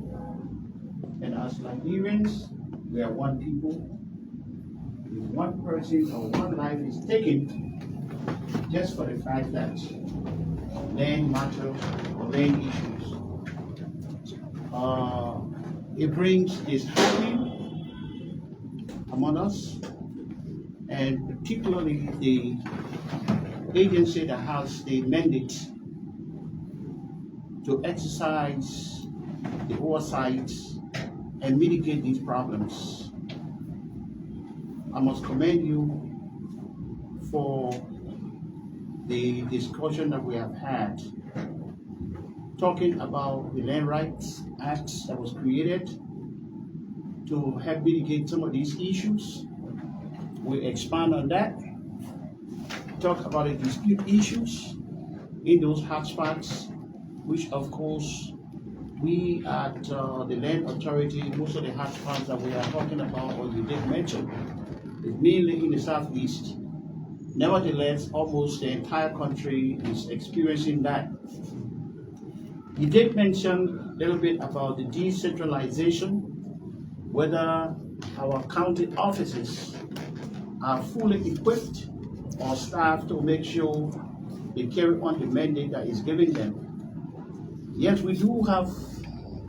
and as Liberians, we are one people. If one person or one life is taken just for the fact that land matter or land issues, it brings this harmony among us, and particularly the agency that has the mandate to exercise the oversight and mitigate these problems. I must commend you for the discussion that we have had, talking about the Land Rights Act that was created to help mitigate some of these issues. We expand on that, talk about the dispute issues in those hotspots, which of course we at the Land Authority, most of the hotspots that we are talking about, or you did mention, is mainly in the southeast. Nevertheless, almost the entire country is experiencing that. You did mention a little bit about the decentralization, whether our county offices are fully equipped or staffed to make sure they carry on the mandate that is given them. Yes, we do have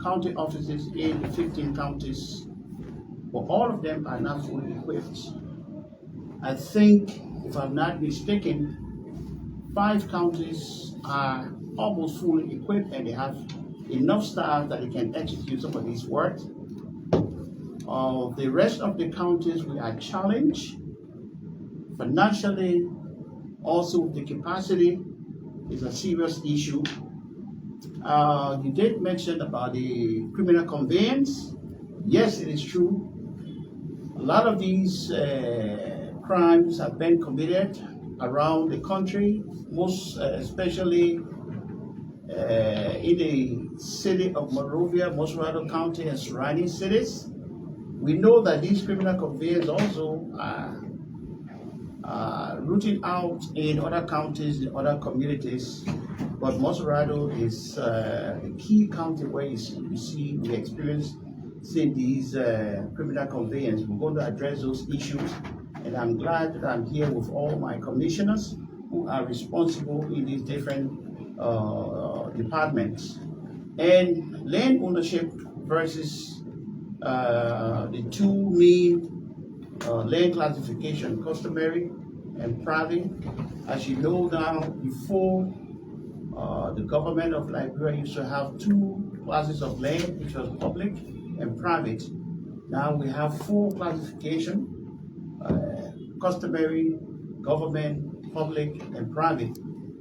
county offices in 15 counties, but all of them are not fully equipped. I think, if I'm not mistaken, 5 counties are almost fully equipped and they have enough staff that they can execute some of these work. The rest of the counties, we are challenged financially, also the capacity is a serious issue. You did mention about the criminal conveyance. Yes, it is true. A lot of these crimes have been committed around the country, most especially in the city of Monrovia, Mosrado County, and surrounding cities. We know that these criminal conveyance also are rooted out in other counties, in other communities, but Mosrado is a key county where we experience these criminal conveyance. We're going to address those issues, and I'm glad that I'm here with all my commissioners who are responsible in these different departments. And land ownership versus the 2 main land classification, customary and private. As you know now, before the government of Liberia used to have 2 classes of land, which was public and private. Now we have 4 classifications: customary, government, public, and private.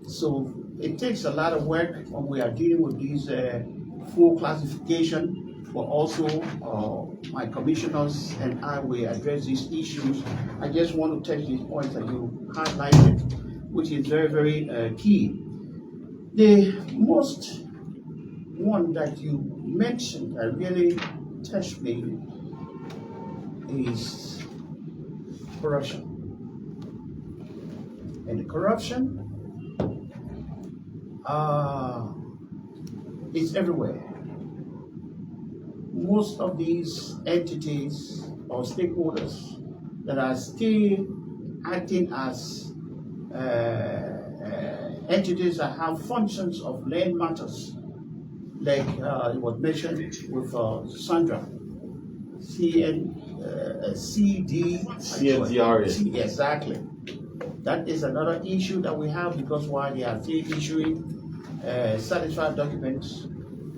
So it takes a lot of work when we are dealing with these 4 classifications, but also my commissioners and I will address these issues. I just want to take these points that you highlighted, which is very, very key. The most one that you mentioned that really touched me is corruption. And the corruption is everywhere. Most of these entities or stakeholders that are still acting as entities that have functions of land matters, like it was mentioned with Sandra, CDRA. Exactly. That is another issue that we have, because while they are still issuing satisfied documents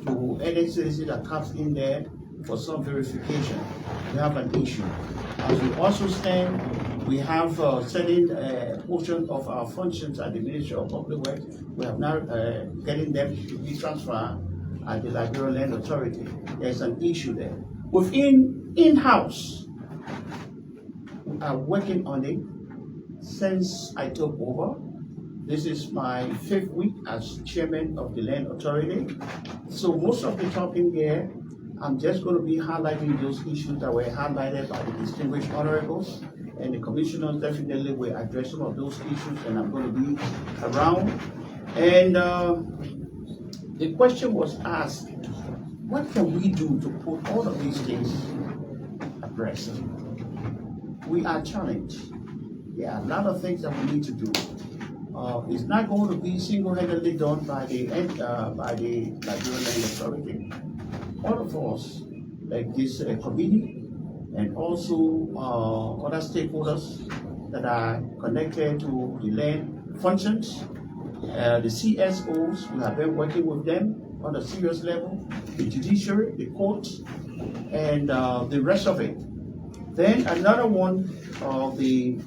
to any citizen that comes in there for some verification, we have an issue. As we also stand, we have certain portion of our functions at the Ministry of Public Works. We have now getting them to be transferred at the Liberian Land Authority. There's an issue there. Within in-house, we are working on it since I took over. This is my 5th week as chairman of the Land Authority. So most of the talking here, I'm just going to be highlighting those issues that were highlighted by the distinguished honorables, and the commissioners definitely will address some of those issues, and I'm going to be around. And the question was asked, what can we do to put all of these things abreast? We are challenged. There are a lot of things that we need to do. It's not going to be single-handedly done by the Liberian Land Authority. All of us, like this committee, and also other stakeholders, that are connected to the land functions. The CSOs, we have been working with them on a serious level, the judiciary, the courts, and the rest of it. Then another one, the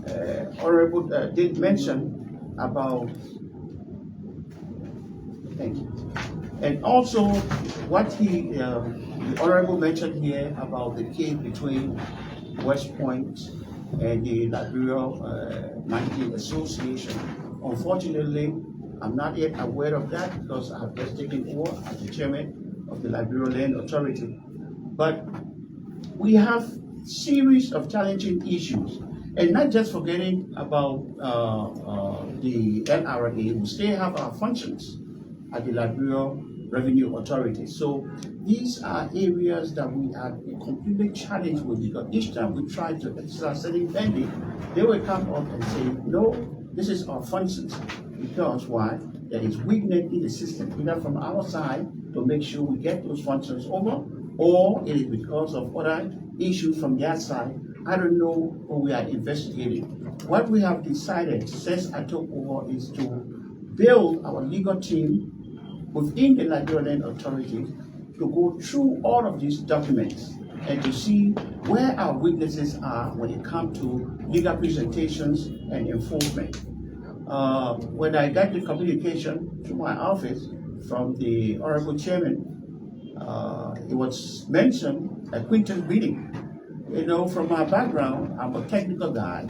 Honorable did mention about, thank you, and also what the Honorable mentioned here about the case between West Point and the Liberia Mining Association. Unfortunately, I'm not yet aware of that because I have just taken over as the chairman of the Liberia Land Authority. But we have series of challenging issues, and not just forgetting about the LRA. We still have our functions at the Liberia Revenue Authority. So these are areas that we are completely challenged with, because each time we try to exercise certain mandate, they will come up and say, no, this is our functions. Because why? There is weakness in the system, either from our side to make sure we get those functions over, or it is because of other issues from their side. I don't know, or we are investigating. What we have decided since I took over is to build our legal team within the Liberian Authority to go through all of these documents and to see where our weaknesses are when it comes to legal presentations and enforcement. When I got the communication to my office from the Honorable Chairman, it was mentioned a Quinton meeting. You know, from my background, I'm a technical guy.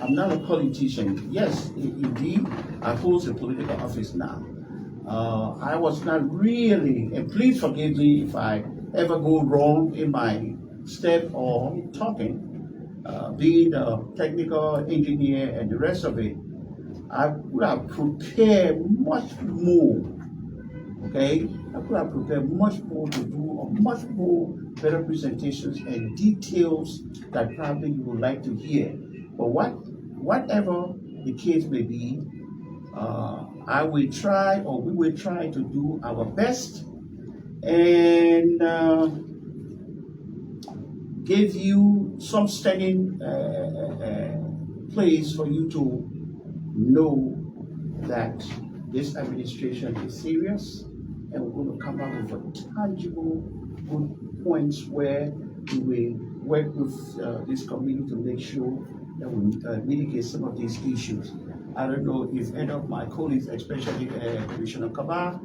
I'm not a politician. Yes, indeed, I hold a political office now. I was not really, and please forgive me if I ever go wrong in my step or talking, being a technical engineer and the rest of it, I would have prepared much more, okay? I could have prepared much more to do a much more better presentations and details that probably you would like to hear. But whatever the case may be, I will try, or we will try to do our best and give you some standing place for you to know that this administration is serious, and we're going to come up with a tangible good points where we will work with this community to make sure that we mitigate some of these issues. I don't know if any of my colleagues, especially Commissioner Kabar,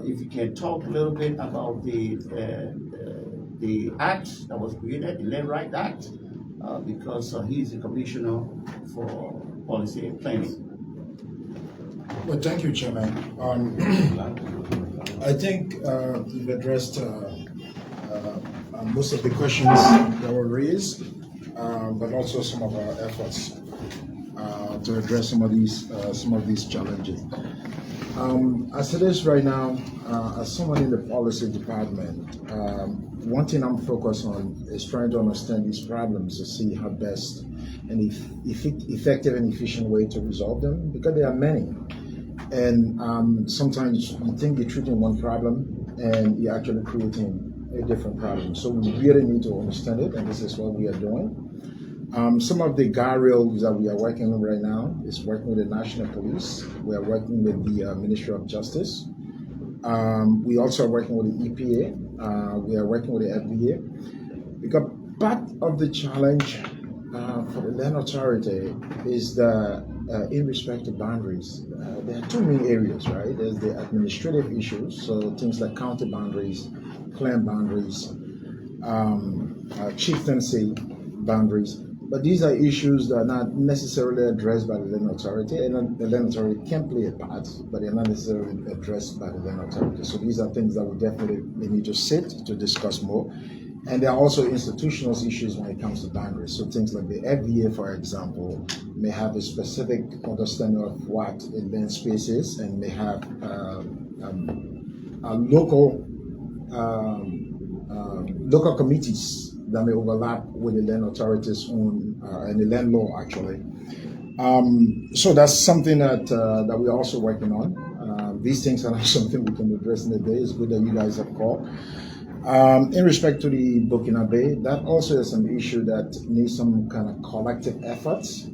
if you can talk a little bit about the act that was created, the Land Right Act, because he's the commissioner for policy and planning. Well, thank you, Chairman. I think you've addressed most of the questions that were raised, but also some of our efforts to address some of these challenges. As it is right now, as someone in the policy department, one thing I'm focused on is trying to understand these problems to see how best and effective and efficient way to resolve them, because there are many. And sometimes you think you're treating one problem and you're actually creating a different problem. So we really need to understand it, and this is what we are doing. Some of the guardrails that we are working on right now is working with the National Police. We are working with the Ministry of Justice. We also are working with the EPA. We are working with the FBA. Because part of the challenge for the Land Authority is the in respect to boundaries. There are two main areas, right? There's the administrative issues, so things like county boundaries, clan boundaries, chieftaincy boundaries. But these are issues that are not necessarily addressed by the Land Authority, and the Land Authority can play a part, but they're not necessarily addressed by the Land Authority. So these are things that we definitely need to sit to discuss more. And there are also institutional issues when it comes to boundaries. So things like the FBA, for example, may have a specific understanding of what a land space is, and may have local committees that may overlap with the land authorities own and the land law, actually. So that's something that we're also working on. These things are not something we can address in a day. It's good that you guys have called. In respect to the Burkina Bay, that also is an issue that needs some kind of collective efforts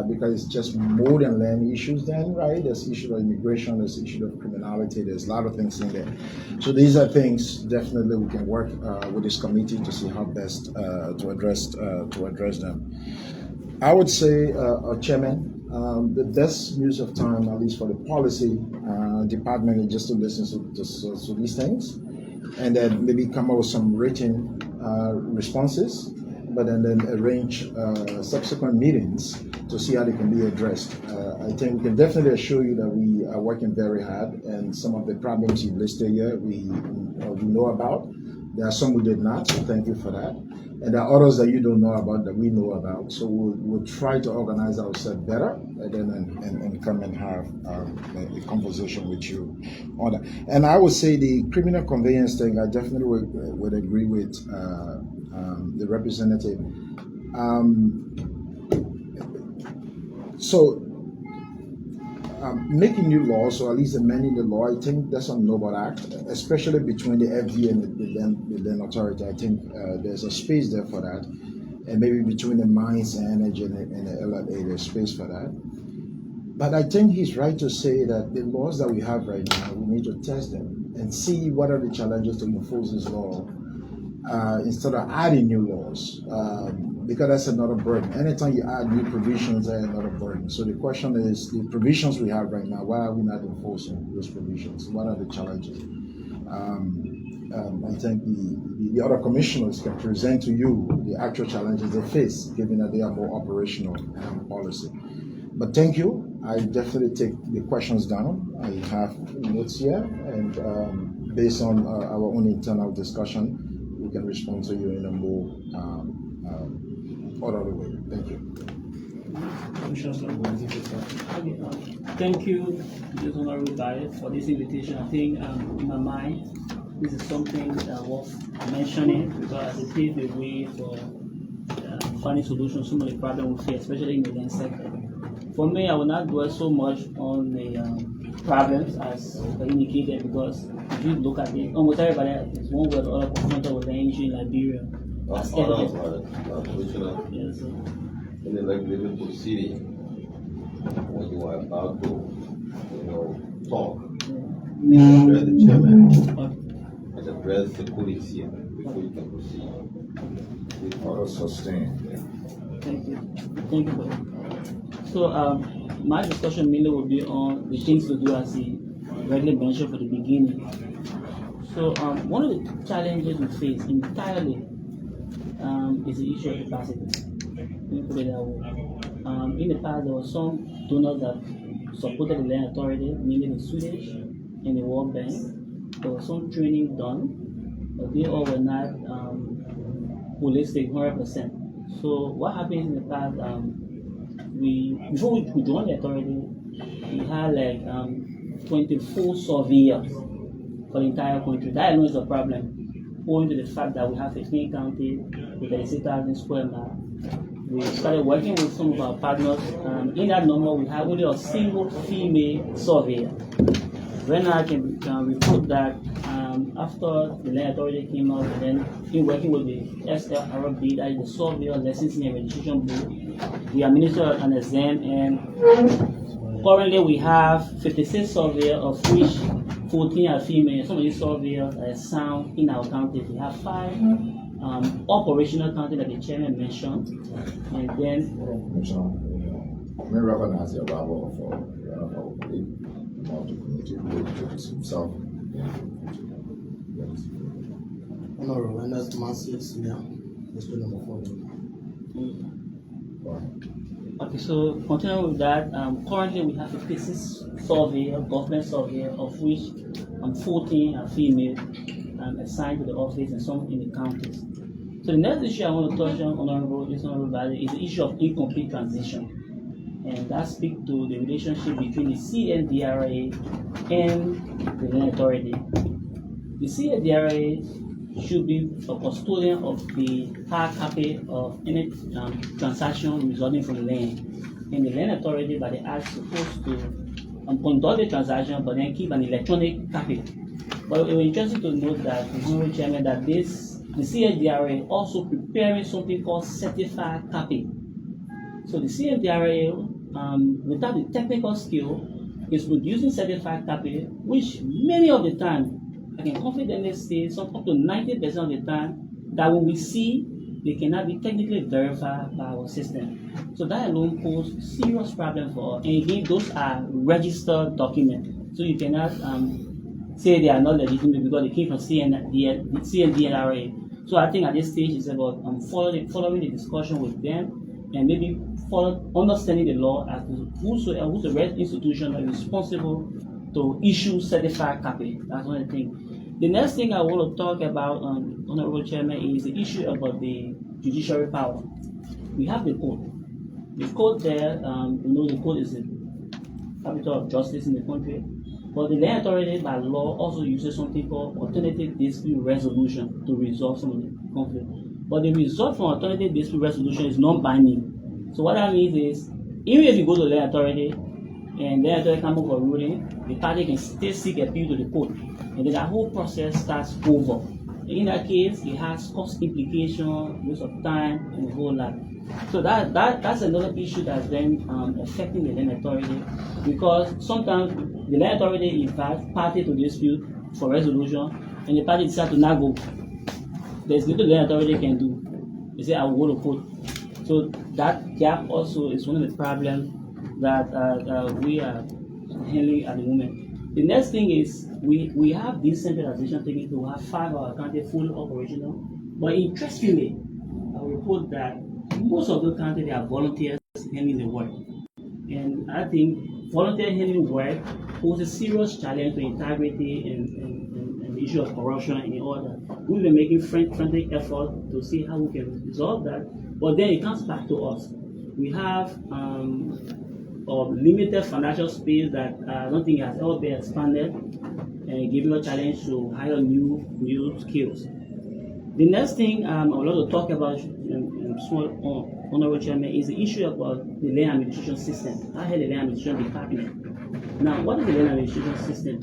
because it's just more than land issues then, right? There's issue of immigration, there's issue of criminality, there's a lot of things in there. So these are things definitely we can work with this committee to see how best to address them. I would say, Chairman, the best use of time, at least for the policy department, is just to listen to these things, and then maybe come up with some written responses, but then arrange subsequent meetings to see how they can be addressed. I think we can definitely assure you that we are working very hard, and some of the problems you listed here we know about. There are some we did not, so thank you for that. And there are others that you don't know about that we know about. So we'll try to organize ourselves better and come and have a conversation with you on that. And I would say the criminal conveyance thing, I definitely would agree with the representative. Making new laws, or at least amending the law, I think that's a noble act, especially between the FD and the land authority. I think there's a space there for that, and maybe between the mines and energy and the LLA, there's space for that. But I think he's right to say that the laws that we have right now, we need to test them and see what are the challenges to enforce this law instead of adding new laws. Because that's another burden. Anytime you add new provisions, that's another burden. So the question is, the provisions we have right now, why are we not enforcing those provisions? What are the challenges? I think the other commissioners can present to you the actual challenges they face, given that they are more operational policy. But thank you. I definitely take the questions down. I have notes here, and based on our own internal discussion, we can respond to you in a more orderly way. Thank you. Thank you, the Honorable Guy, for this invitation. I think in my mind, this is something worth mentioning because it paves the way for finding solutions to some of the problems we face, especially in the land sector. For me, I will not dwell so much on the problems as indicated, because if you look at it, almost everybody is one way or the other confronted with the issue in Liberia. Yes. In the legislative proceeding, when you are about to, talk, address the chairman and address the colleagues here before you can proceed. Order sustained. Thank you. Thank you for that. So my discussion mainly will be on the things to do as he regularly mentioned for the beginning. So one of the challenges we face entirely is the issue of capacity. Let me put it that way. In the past, there were some donors that supported the land authority, mainly the Swedish and the World Bank. There was some training done, but they all were not holistic 100%. So what happens in the past? Before we joined the authority, we had like 24 surveyors for the entire country. That alone is a problem, owing to the fact that we have 15 counties with 36,000 square miles. We started working with some of our partners. In that number, we have only a single female surveyor. Right now, I can report that after the land authority came out, and then in working with the SLRB, that is the Surveyor Licensing and Registration Board, we administer an exam, and currently we have 56 surveyors, of which 14 are female. Some of these surveyors are sound in our county. We have 5 operational counties that the chairman mentioned, and then Let me recognize the arrival of our colleague of the committee who will introduce himself. Honorable Ernest Mansi, Senior, District Number 4. okay, so continuing with that, currently we have 56 surveyors, government surveyors, of which 14 are female and assigned to the office and some in the counties. So the next issue I want to touch on, Honorable Body, is the issue of incomplete transition. And that speaks to the relationship between the CNDRA and the land authority. The CNDRA should be a custodian of the hard copy of any transaction resulting from land. And the land authority, by the act, is supposed to conduct the transaction, but then keep an electronic copy. But it was interesting to note that, Honorable Chairman, that the CMDRA also preparing something called certified capping. So the CMDRA, without the technical skill, is producing certified capping, which many of the time, I can confidently say, some up to 90% of the time, that when we see, they cannot be technically verified by our system. So that alone poses serious problem for us. And again, those are registered documents. So you cannot say they are not legitimate because they came from CMDRA. So I think at this stage it's about following the discussion with them and maybe understanding the law as to who's the right institution that is responsible to issue certified copy. That's one thing. The next thing I want to talk about, Honorable Chairman, is the issue about the judiciary power. We have the code. The code there, the code is the capital of justice in the country. But the land authority by law also uses something called alternative dispute resolution to resolve some of the conflict. But the result from alternative dispute resolution is non-binding. So what that means is, even if you go to the land authority and the land authority comes up for ruling, the party can still seek appeal to the court. And then that whole process starts over. In that case, it has cost implication, waste of time, and a whole lot. So that's another issue that's then affecting the land authority, because sometimes the land authority invites party to dispute for resolution, and the party decides to not go. There's little the land authority can do. They say, I will go to court. So that gap also is one of the problems that we are handling at the moment. The next thing is we have decentralization taking to have 5 of our counties fully operational, but interestingly, I will report that most of the counties, they are volunteers handling the work. And I think volunteer handling work poses a serious challenge to integrity and the issue of corruption and all that. We've been making frantic effort to see how we can resolve that, but then it comes back to us. We have limited financial space that I don't think has ever been expanded, and giving a challenge to hire new skills. The next thing I would like to talk about, Honorable Chairman, is the issue about the land administration system. I had the land administration department. Now, what is the land administration system?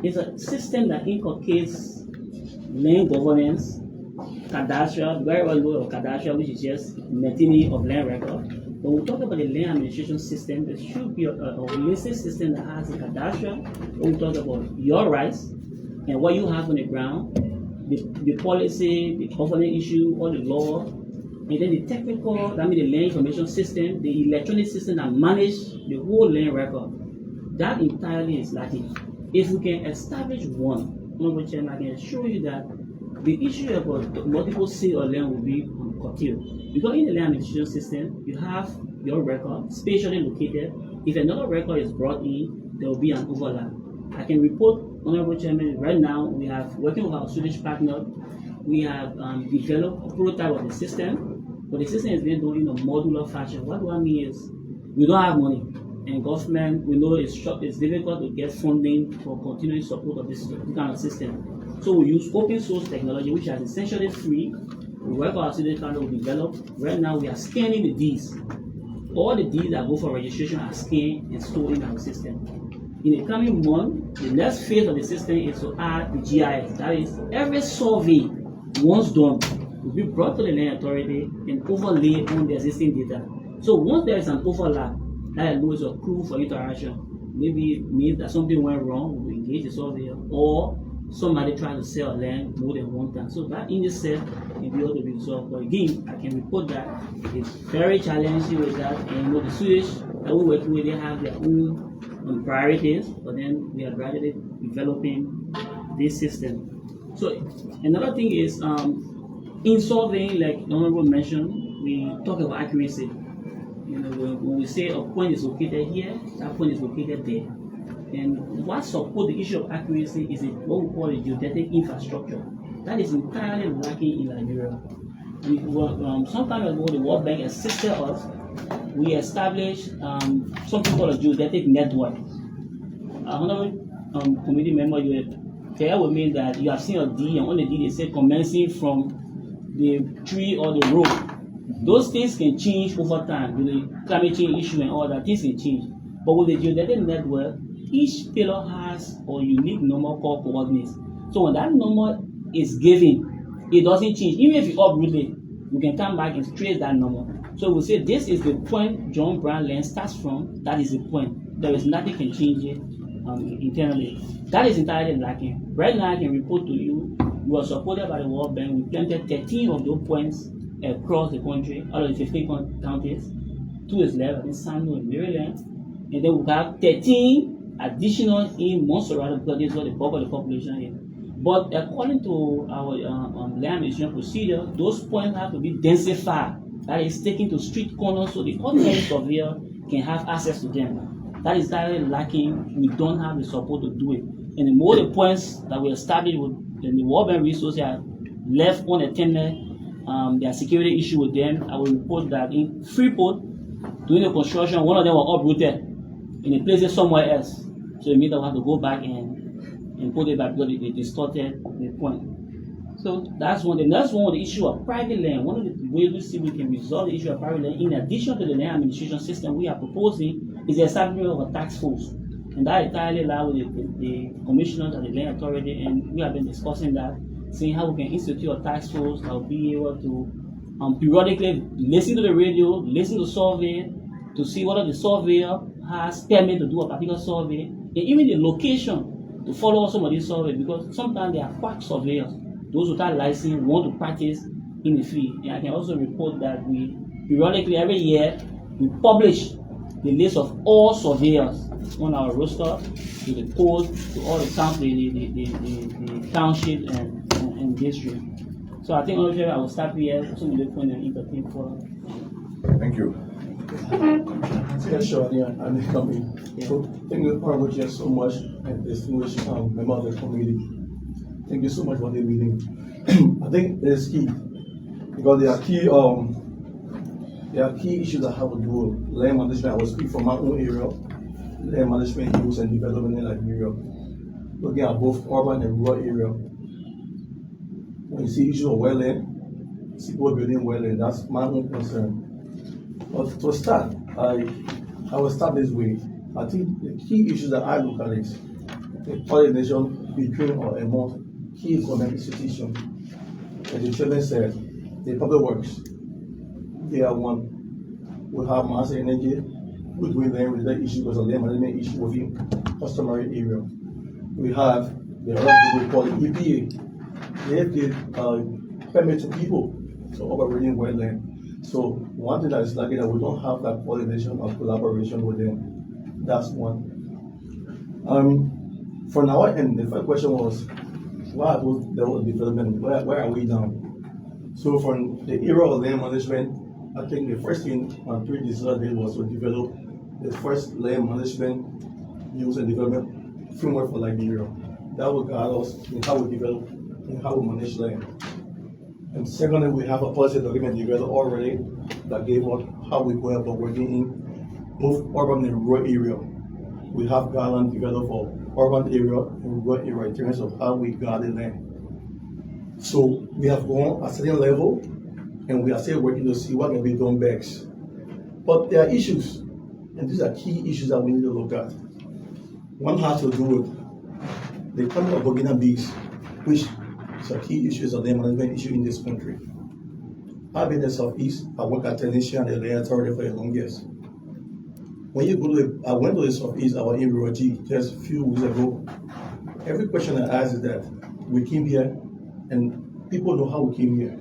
It's a system that inculcates land governance, cadastral, very well known of cadastral, which is just maintaining of land record. When we talk about the land administration system, there should be a holistic system that has a cadastral. When we talk about your rights and what you have on the ground, the policy, the covenant issue, all the law, and then the technical, that means the land information system, the electronic system that manages the whole land record. That entirely is lacking. If we can establish one, Honorable Chairman, I can assure you that the issue about multiple sale of land will be curtailed. Because in the land administration system, you have your record spatially located. If another record is brought in, there will be an overlap. I can report, Honorable Chairman, right now we have, working with our Swedish partner, we have developed a prototype of the system, but the system is being done in a modular fashion. What do I mean is, we don't have money, and government, we know it's difficult to get funding for continuing support of this kind of system. So we use open source technology, which is essentially free. We work with our Swedish partner we develop. Right now we are scanning the deeds. All the deeds that go for registration are scanned and stored in our system. In the coming month, the next phase of the system is to add the GIS. That is, every survey, once done, will be brought to the land authority and overlaid on the existing data. So once there is an overlap, that alone is a clue for interaction. Maybe it means that something went wrong, we engage the surveyor, or somebody trying to sell land more than one time. So that in itself can be able to be resolved. But again, I can report that it's very challenging with that. And the Swedish that we work with, they have their own priorities, but then we are gradually developing this system. So another thing is, in solving, like the Honorable mentioned, we talk about accuracy. When we say a point is located here, that point is located there. And what supports the issue of accuracy is what we call a geodetic infrastructure. That is entirely lacking in Liberia. Some time ago, the World Bank assisted us. We established something called a geodetic network. Honorable committee member, you share with me that you have seen a deed, and on the deed they say commencing from the tree or the road. Those things can change over time with the climate change issue and all that. Things can change. But with the geodetic network, each pillar has a unique number called coordinates. So when that number is given, it doesn't change. Even if you uproot it, you can come back and trace that number. So we say this is the point John Brown land starts from. That is the point. There is nothing can change it internally. That is entirely lacking. Right now, I can report to you, we are supported by the World Bank. We planted 13 of those points across the country, out of the 15 counties. 2 is left in Samuel and Maryland. And then we have 13 additional in Montserrat because this is what the bulk of the population is. But according to our land administration procedure, those points have to be densified. That is taken to street corners so the ordinary surveyor can have access to them. That is entirely lacking. We don't have the support to do it. And the more the points that we established with the World Bank resources are left unattended, there are security issue with them. I will report that in Freeport, during the construction, one of them was uprooted in a place somewhere else. So it means that we have to go back and put it back because they distorted the point. So that's one. The next one, the issue of private land. One of the ways we see we can resolve the issue of private land, in addition to the land administration system we are proposing, is the establishment of a task force. And that entirely allows the commissioners and the land authority, and we have been discussing that, seeing how we can institute a task force that will be able to periodically listen to the radio, listen to survey, to see whether the surveyor has permit to do a particular survey, and even the location to follow some of these surveys, because sometimes they are quack surveyors. Those without license want to practice in the field. And I can also report that we periodically every year we publish the list of all surveyors on our roster, to the code, to all the township and district. So I think I will stop here. So we look for an entertain for. Thank you. Yeah, sure. Yeah, I'm coming. So thank you, Honorable Chair, so much, and distinguished member of the committee. Thank you so much for the meeting. I think it is key because there are key issues that have to do with land management. I will speak from my own area, land management, use and development in Liberia. Looking at both urban and rural area. When you see issues of wetland, people building wetland, that's my own concern. But to start, I will start this way. I think the key issues that I look at is the coordination between or among key economic institutions. As the chairman said, the public works, they are one. We have mass energy, we're doing land related issue because of land management issue within customary area. We have the other we call the EPA. They give permit to people to operating wetland. So one thing that is lacking that we don't have that coordination or collaboration with them. That's one. For now, and the first question was, why those development? Where are we now? So from the era of land management, I think the first thing 3 December did was to develop the first land management use and development framework for Liberia. That will guide us in how we develop and how we manage land. And secondly, we have a policy document developed already that gave us how we go about working in both urban and rural area. We have guidelines developed for urban area and rural area in terms of how we guard the land. So we have gone a certain level and we are still working to see what can be done best. But there are issues, and these are key issues that we need to look at. One has to do with the coming of Burkina Bees, which is a key issue, is a land management issue in this country. I've been in the Southeast, I work at Tunisia and the land authority for the longest. When you go to I went to the Southeast, I was in Ruaji just a few weeks ago. Every question I ask is that we came here and people know how we came here.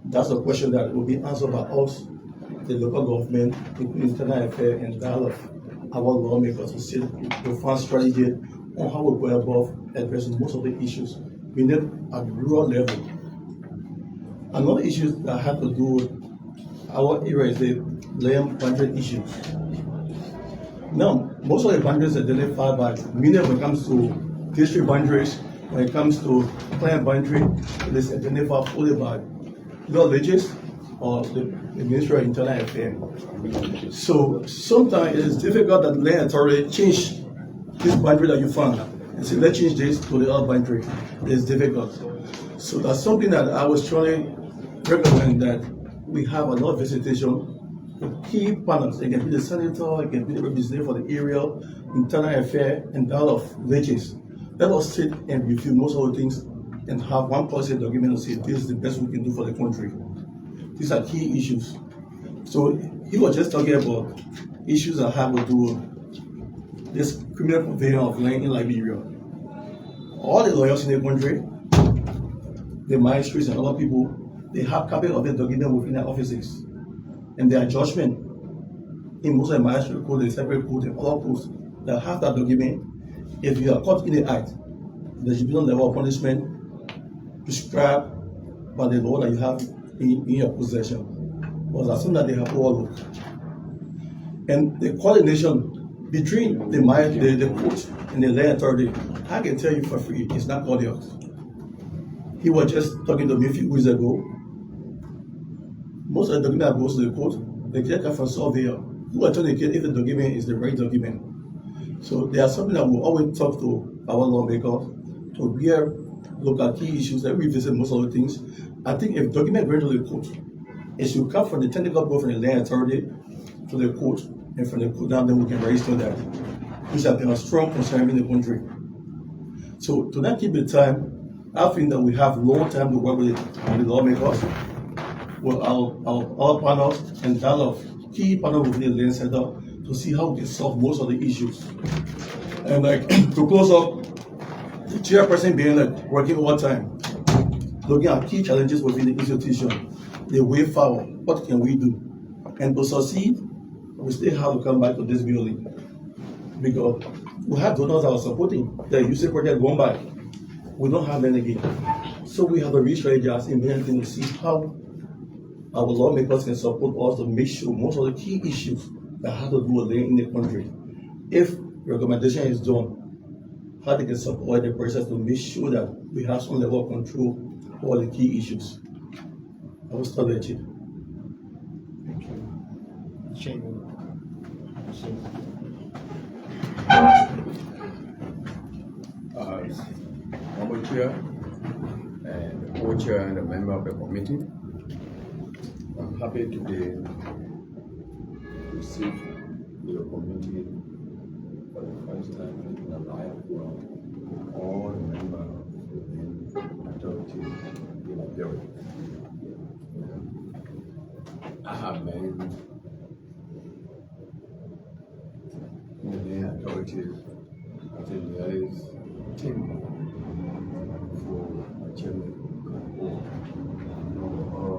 That's a question that will be answered by us, the local government, including internal affairs, and that of our lawmakers to see the find strategy on how we go about addressing most of the issues we need at rural level. Another issue that have to do with our area is the land boundary issues. Now, most of the boundaries are identified by meaning when it comes to district boundaries, when it comes to clan boundary, it is identified fully by villages or the Ministry of Internal Affairs. So sometimes it is difficult that the land authority change this boundary that you found and say, let's change this to the other boundary. It is difficult. So that's something that I was trying to recommend, that we have a lot of visitation with key partners. It can be the senator, it can be the representative for the area, internal affairs, and that of villages, let us sit and review most of the things and have one policy document to say this is the best we can do for the country. These are key issues. So he was just talking about issues that have to do with this criminal conveyance of land in Liberia. All the lawyers in the country, the magistrates and other people, they have copies of the document within their offices. And their judgment in most of the magistrate code, the separate code, and other codes that have that document, if you are caught in the act, there should be no level of punishment prescribed by the law that you have in your possession. But as soon as they have overlooked. And the coordination between the court and the land authority, I can tell you for free, it's not cordial. He was just talking to me a few weeks ago. Most of the document that goes to the court, they get that from surveyor who authenticate if the document is the right document. So there are something that we always talk to our lawmakers to look at key issues that we visit most of the things. I think if document going to the court, it should come from the technical board from the land authority to the court, and from the court down, then we can register that, which has been a strong concern in the country. So to not keep the time, I think that we have long time to work with the lawmakers, with our panels and dialogue, key panel within the land center to see how we can solve most of the issues. And like to close up, the chairperson being like working overtime, looking at key challenges within the institution, the way forward, what can we do? And to succeed, we still have to come back to this building because we have donors that are supporting the UC project going back. We don't have them again. So we have to re-strategize immediately to see how our lawmakers can support us to make sure most of the key issues that have to do with land in the country, if recommendation is done, how they can support the process to make sure that we have some level of control over the key issues. I will stop there, Chief. Honorable Chair and the co-chair and a member of the committee, I'm happy today to receive your committee for the first time in a live from all the members of the authority in Liberia. I have been in the authorities. I think there is 10 for chairman or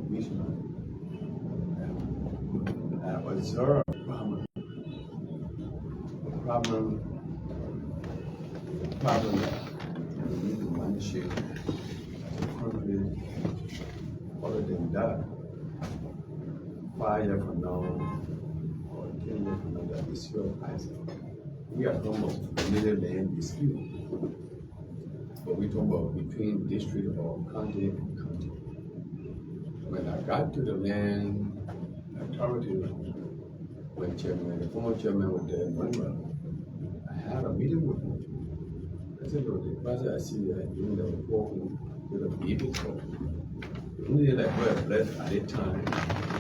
commissioner. I observe problem that we need to manage it as a country. Other than that, 5 years from now or 10 years from now, that is your eyes. We are talking about familiar land dispute, but we talk about between district or county and county. When I got to the land authority, when chairman, the former chairman was there, I had a meeting with him. I said, look, the person I see there doing the reporting with a baby talk. The only thing that was left at that time,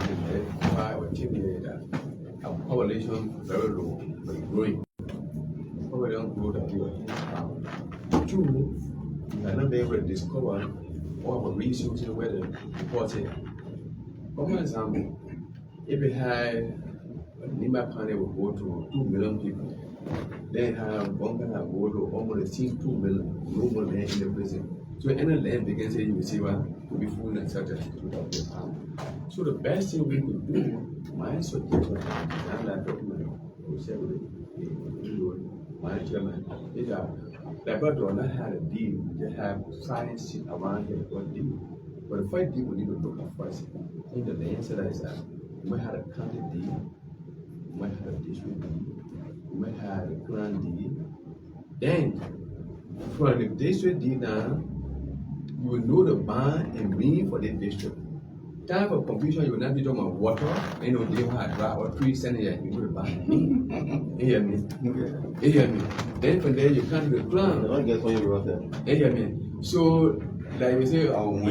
in the 5 or 10 years, that our population very low, but growing. Probably don't grow that we are. 2, we are not able to discover all the resources where the report is. For example, if we had a Nima panel will go to 2 million people, then have one can have go to almost 2 million, no more land in the prison. So any land they can say you see what to be full and subject to the pound. So the best thing we could do, my suggestion, and that document, we said with my chairman, is that Liberia not had a deal, they have science around here what deal. But the first deal we need to look at first in the land so that is that we might have a county deal, we might have a district deal, we might have a grand deal. Then for the district deal now, you will know the bond and mean for the district. Time of confusion, you will not be talking about water, and you know, they have dry or 3 cents here, you know the bond and mean. You hear me? You hear me? Then from there, you can't do the plan. I don't get what you wrote there. You hear me? So, like we say, like,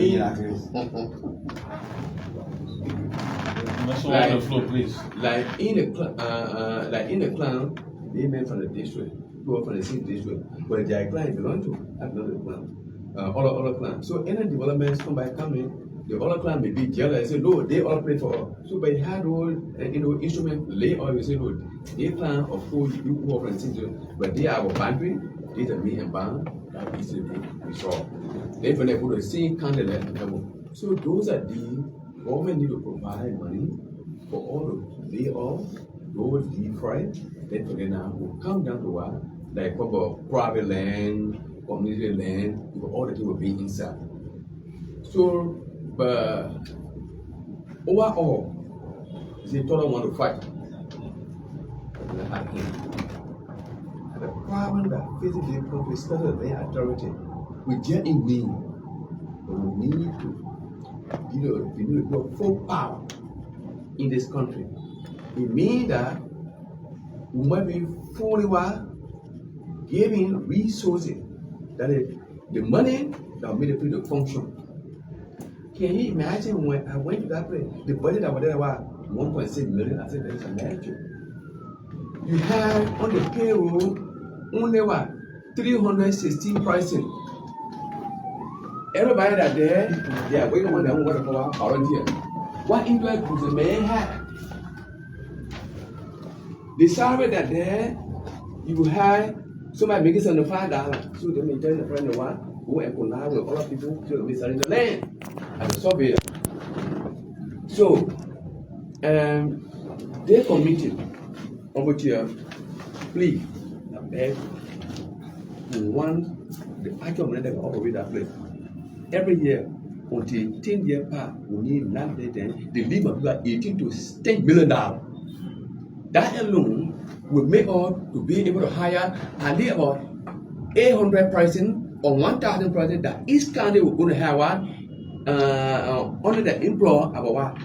the floor, please. Like in the clan, they meant from the district. people from the same district, but their client belong to another clan, other clan. So any developments coming, the other clan may be jealous and say, no, they all play for us. So by hand instrument lay on, you say, no, they clan of course you who are from the same district, but they are our boundary, they are me and band, that is the resolve. Then when they put the same candidate, so those are the government need to provide money for all of they all those defraud. Then for them now will come down to what like private land, community land, all the things will be inside. So, but overall, they told want to fight. And the problem that facing the country, especially the authority, we get in need, but we need to, we need to put full power in this country. It means that we might be fully giving resources, that is the money that will make the people function. Can you imagine when I went to that place, the budget that was there was 1.6 million? I said that is a magic. You have on the payroll only 316 pricing. Everybody that there, they are waiting on them what for volunteer. What interest does the man have? The salary that there, you have somebody making $75. So they may tell the friend one go and collide with other people to be selling the land as a surveyor. So they committed over here, please, I beg, we want the actual money that will operate that place. Every year, until 10 years past, we need not less than the limit of $18 to $10 million. That alone will make us to be able to hire at least about 800 person or 1,000 person that each county will going to have only the employer about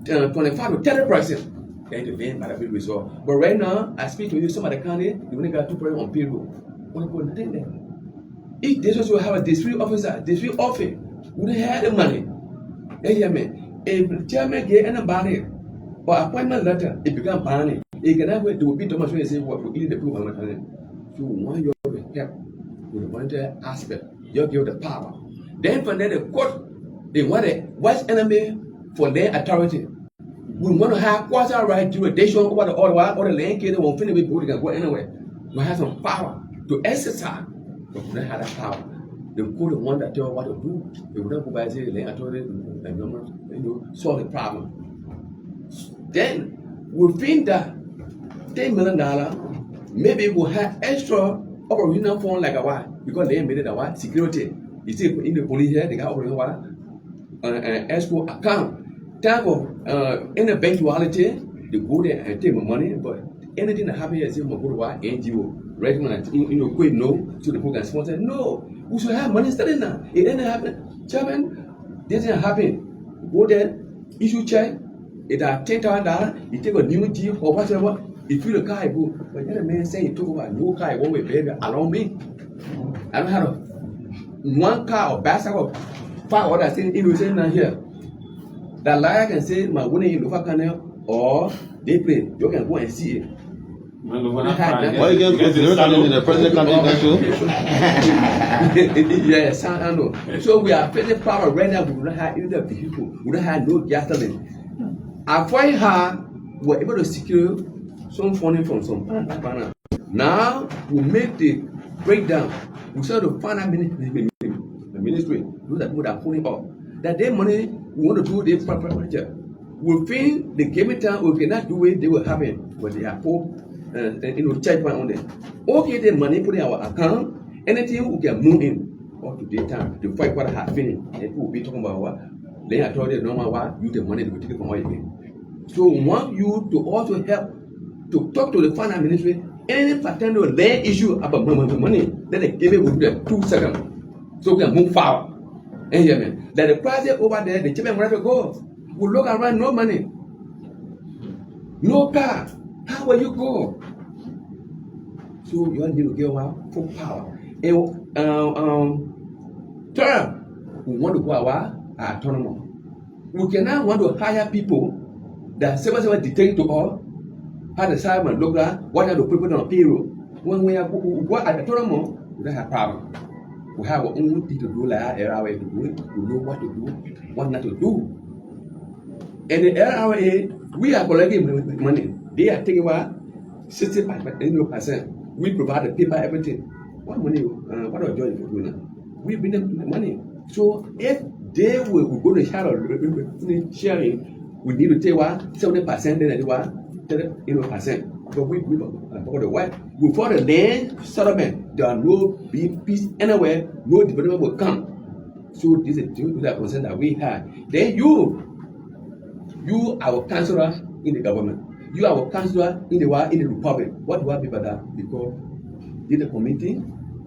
25 to 30 person. Then the van by the big result. But right now, I speak to you, some of the county, they only got 2 people on payroll. If this will have a district officer, district office, wouldn't have the money. If the chairman get anybody or appointment letter, it becomes binding. It can have to be too much when they say what we need the people. So one you help with the monetary aspect, you give the power. Then from there the court, they want a what's enemy for their authority. We want to have quasi right jurisdiction over the order or the land case, they won't finish with can go anywhere. We have some power to exercise, but we don't have that power. The court the one that tell what to do. They will not go by the land authority and solve the problem. Then we think that $10 million, maybe we'll have extra operational fund like a what? Because they made it a what? Security. You see, in the police here, they got operational what? Escrow account. Type of in eventuality, they go there and take my money, but anything that happens here, say, go to what? NGO. Recognize, quit no, so the people can sponsor. No, we should have money starting now. It didn't happen. Chairman, this didn't happen. Go there, issue check. It are $10,000, you take a new Jeep or whatever, if you the car, go. But the other man saying, talk about no car, one way, baby, allow me. I don't have one car or bicycle, 5 others saying, you say now here. That liar can say, my winning in the canal, or they play, you can go and see it. Why you get the president coming too? Yes, I know. So we are facing power right now, we don't have either vehicle, we don't have no gasoline. I find her, we're able to secure some funding from some partner. Now we make the breakdown. We start to find out ministry, those are people that are pulling up. That their money, we want to do this project. We think the given time we cannot do it, they will happen. But they are poor, check on them. Okay, the money put in our account, anything we can move in up to the time to fight what I have finished. And people will be talking about what they are told no matter what, you the money to take it from all again. So we want you to also help to talk to the finance ministry. Any potential land issue about money, then they give it within 2 seconds. So we can move forward. And hear me. That the project over there, the chairman where to go. We look around, no money, no car. How will you go? So you need to give out full power. And third, we want to go our autonomous. We cannot want to hire people that 7 dictate to all how the Simon look at what are the people on payroll. when we go at the tournament, we don't have problem. We have our own thing to do, like LRA to do it. We know what to do, what not to do. And the LRA, we are collecting money. They are taking about 60%. We provide the paper, everything. What money? What are you doing now? We bring them the money. So if they will go to sharing, we need to take 70%, then 30%. But we for the white, before the land settlement, there are no big peace anywhere, no development will come. So this is the concern that we have. Then you our councillor in the government, you are our councillor in the republic. What do I mean by that? Because in the committee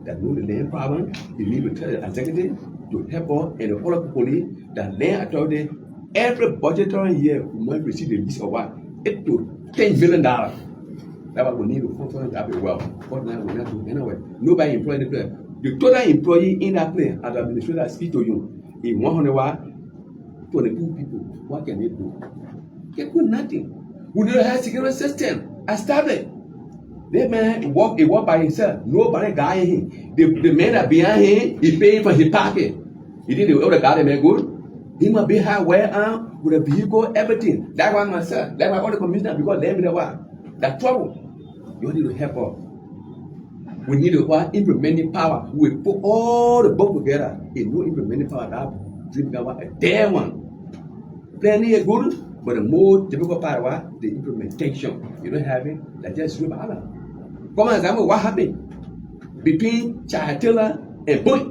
that know the land problem, you need to tell the executive to help us and the other police that land authority every budgetary year we must receive the list of what $8 to $10 million. That's what we need to function that well. What now we not do anyway. Nobody employed the player. The total employee in that place as administrator speak to you in 22 people. What can they do? They do nothing. We don't have security system established. That man he walk by himself. Nobody guide him. The man that behind him, he paying for his pocket. He didn't the guy man good. He must be high wear arm with a vehicle, everything. That's why myself. That's why all the commissioners because they be the one. That trouble. You need to help us. We need to implementing power. We put all the book together. In no implementing power that dream a damn one. Plenty is good, but the more difficult part was the implementation. You don't have it, that's just sweep out. For example, what happened between Taylor and Boy?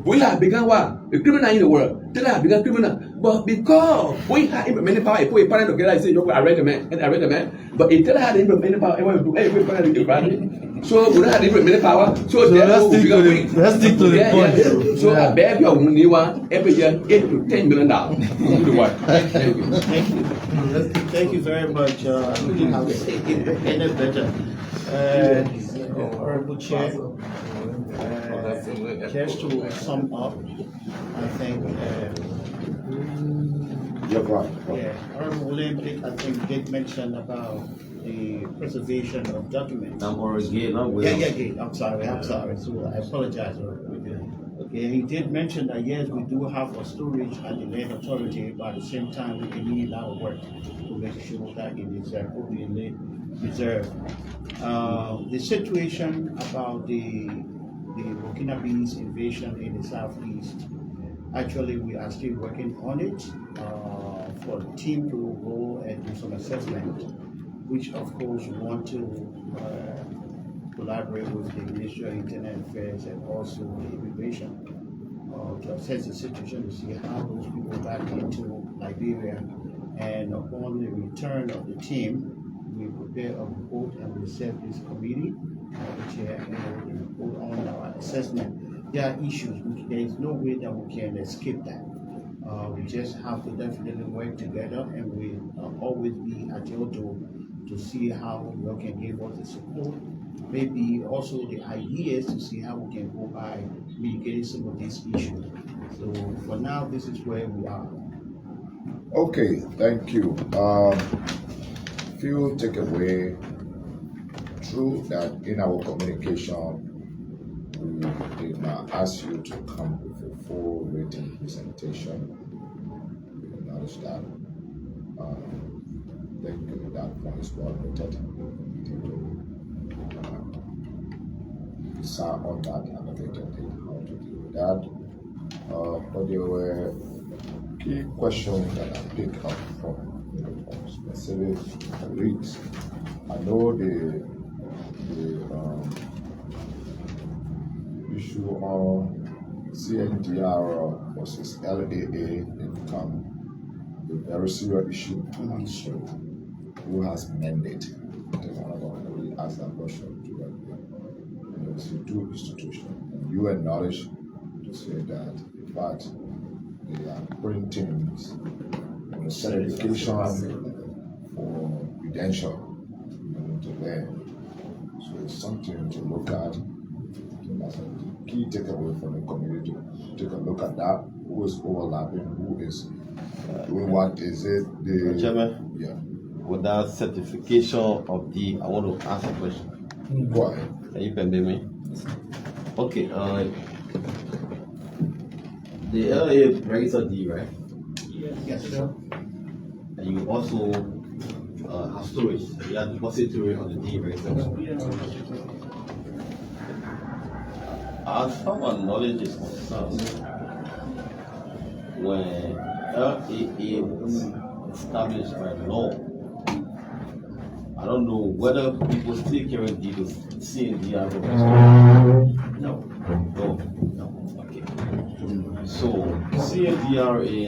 We have become what? A criminal in the world. Taylor have become criminal. But because we have implemented power, if we put it together, I say, you arrest the man, and arrest the man. But if Taylor had implemented power, everyone will do every part of the so we don't have implemented power. So let's stick to the point. So I beg your new one every year $8 to $10 million. Thank you very much. Honorable Chair, just to sum up, I think. Honorable Olympic, I think did mention about the preservation of documents. I'm sorry. So I apologize. Okay, he did mention that yes, we do have a storage at the land authority, but at the same time, we need a lot of work to make sure that it is appropriately preserved. The situation about the Burkinabe's invasion in the southeast, actually, we are still working on it for the team to go and do some assessment, which of course we want to collaborate with the Ministry of Internal Affairs and also the immigration to assess the situation to see how those people back into Liberia. And upon the return of the team, we prepare a report and we set this committee, which report on our assessment. There are issues which there is no way that we can escape that. We just have to definitely work together, and we always be agile to see how we can give us the support. Maybe also the ideas to see how we can go by mitigating some of these issues. So for now, this is where we are. Okay, thank you. Few takeaway. True that in our communication, we did not ask you to come with a full written presentation. We acknowledge that. Thank you. That point is well noted. Decide on that and how to deal with that. But there were key questions that I picked up from specific colleagues. I know the issue on CNDR versus LAA income, a very serious issue. Who has mandate? We asked that question to the two institutions. And you acknowledge to say that, in fact, they are putting things on the certification for credential to land. So it's something to look at. That's a key takeaway from the community. Take a look at that. Who is overlapping? Who is doing what? Is it the Chairman? Yeah. With that certification of the, I want to ask a question. Go ahead. Can you permit me? Okay, the LA register D, right? Yes. And you also have storage. You have depository on the D register. As far as knowledge is concerned, when LAA was established by law, I don't know whether people still carry D to CNDR. No. Okay. So CNDRA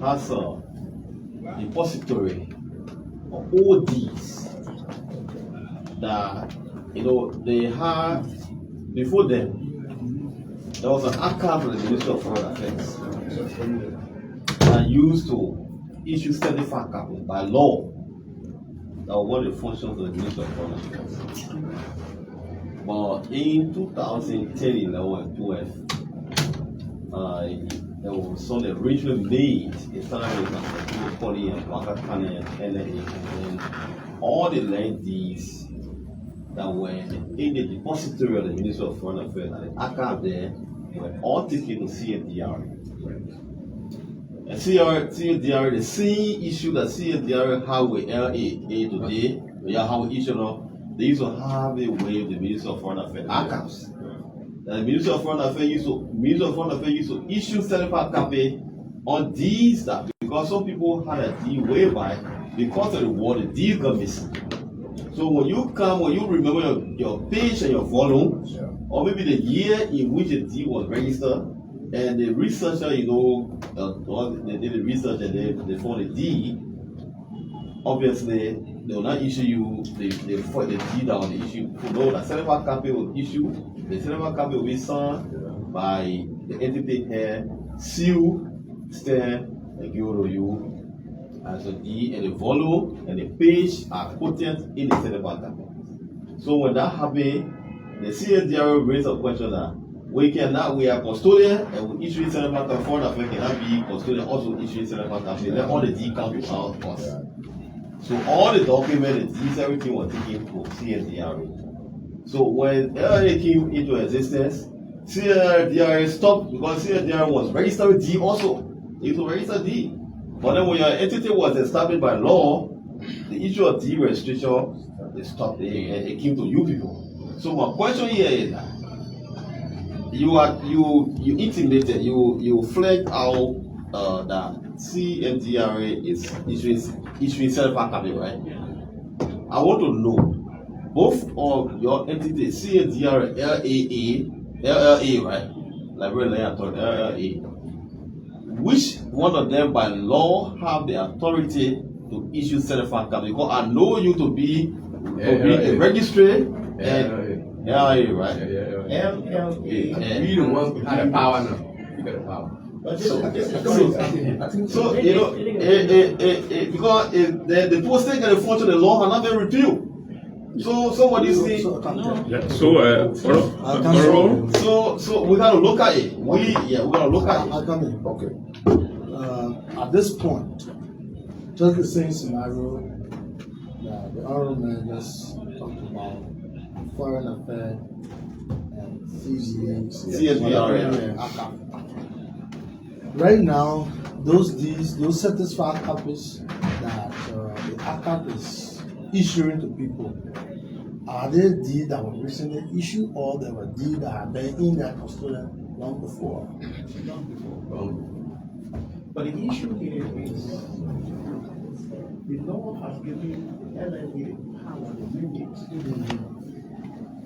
has a depository of all these that they had before them. There was an archive of the Ministry of Foreign Affairs that used to issue certified copies by law. That was one of the functions of the Ministry of Foreign Affairs. But in 2010, 11, and 12, there was some arrangement made. It started with Poly and Wakakane and LA, and then all the land deeds that were in the depository of the Ministry of Foreign Affairs and the archive there were all taken to CNDR. And CNDR, the same issue that CNDR have with LAA today, they have each other. They used to have a way of the Ministry of Foreign Affairs archives. And the Ministry of Foreign Affairs used to issue certified copy on these that because some people had a deal way back because of the war, the deal got missing. So when you remember your page and your volume, or maybe the year in which the deal was registered, and the researcher, they did the research and they found the deed, obviously they will not issue you the deed down the issue. No, the certified copy will issue, the certified copy will be signed by the entity here, seal, stamp, and give to you as a deed, and the volume and the page are quoted in the certified copy. So when that happens, the CSDR raised a question that we are custodian and we issue certified copy. Foreign Affairs cannot be custodian, also issue certified copy. Let all the deed come without cost. So all the documents, the deeds, everything was taken to CSDR. So when LRA came into existence, CSDR stopped because CSDR was registered D also. It was registered D. But then when your entity was established by law, the issue of D registration, they stopped. It came to you people. So my question here is that you intimated, you flagged out that CNDRA is issuing certified copy, right? I want to know both of your entities, CNDRA, LLA, right? Liberian Authority, LLA. Which one of them by law have the authority to issue certified copy? Because I know you to be a registry and LLA, right? LLA. We the ones behind the power now. We got the power. So because the posting and the function of the law have not been repealed. So somebody say So we gotta look at it. We gotta look at it. I'll come in. Okay. At this point, just the same scenario that the honorable man just talked about, foreign affairs and CSDR. Right now, those satisfied copies that the ACAP is issuing to people, are they deeds that were recently issued or they were deeds that have been in their custodian long before? But the issue here is the law has given LLA power to mandate.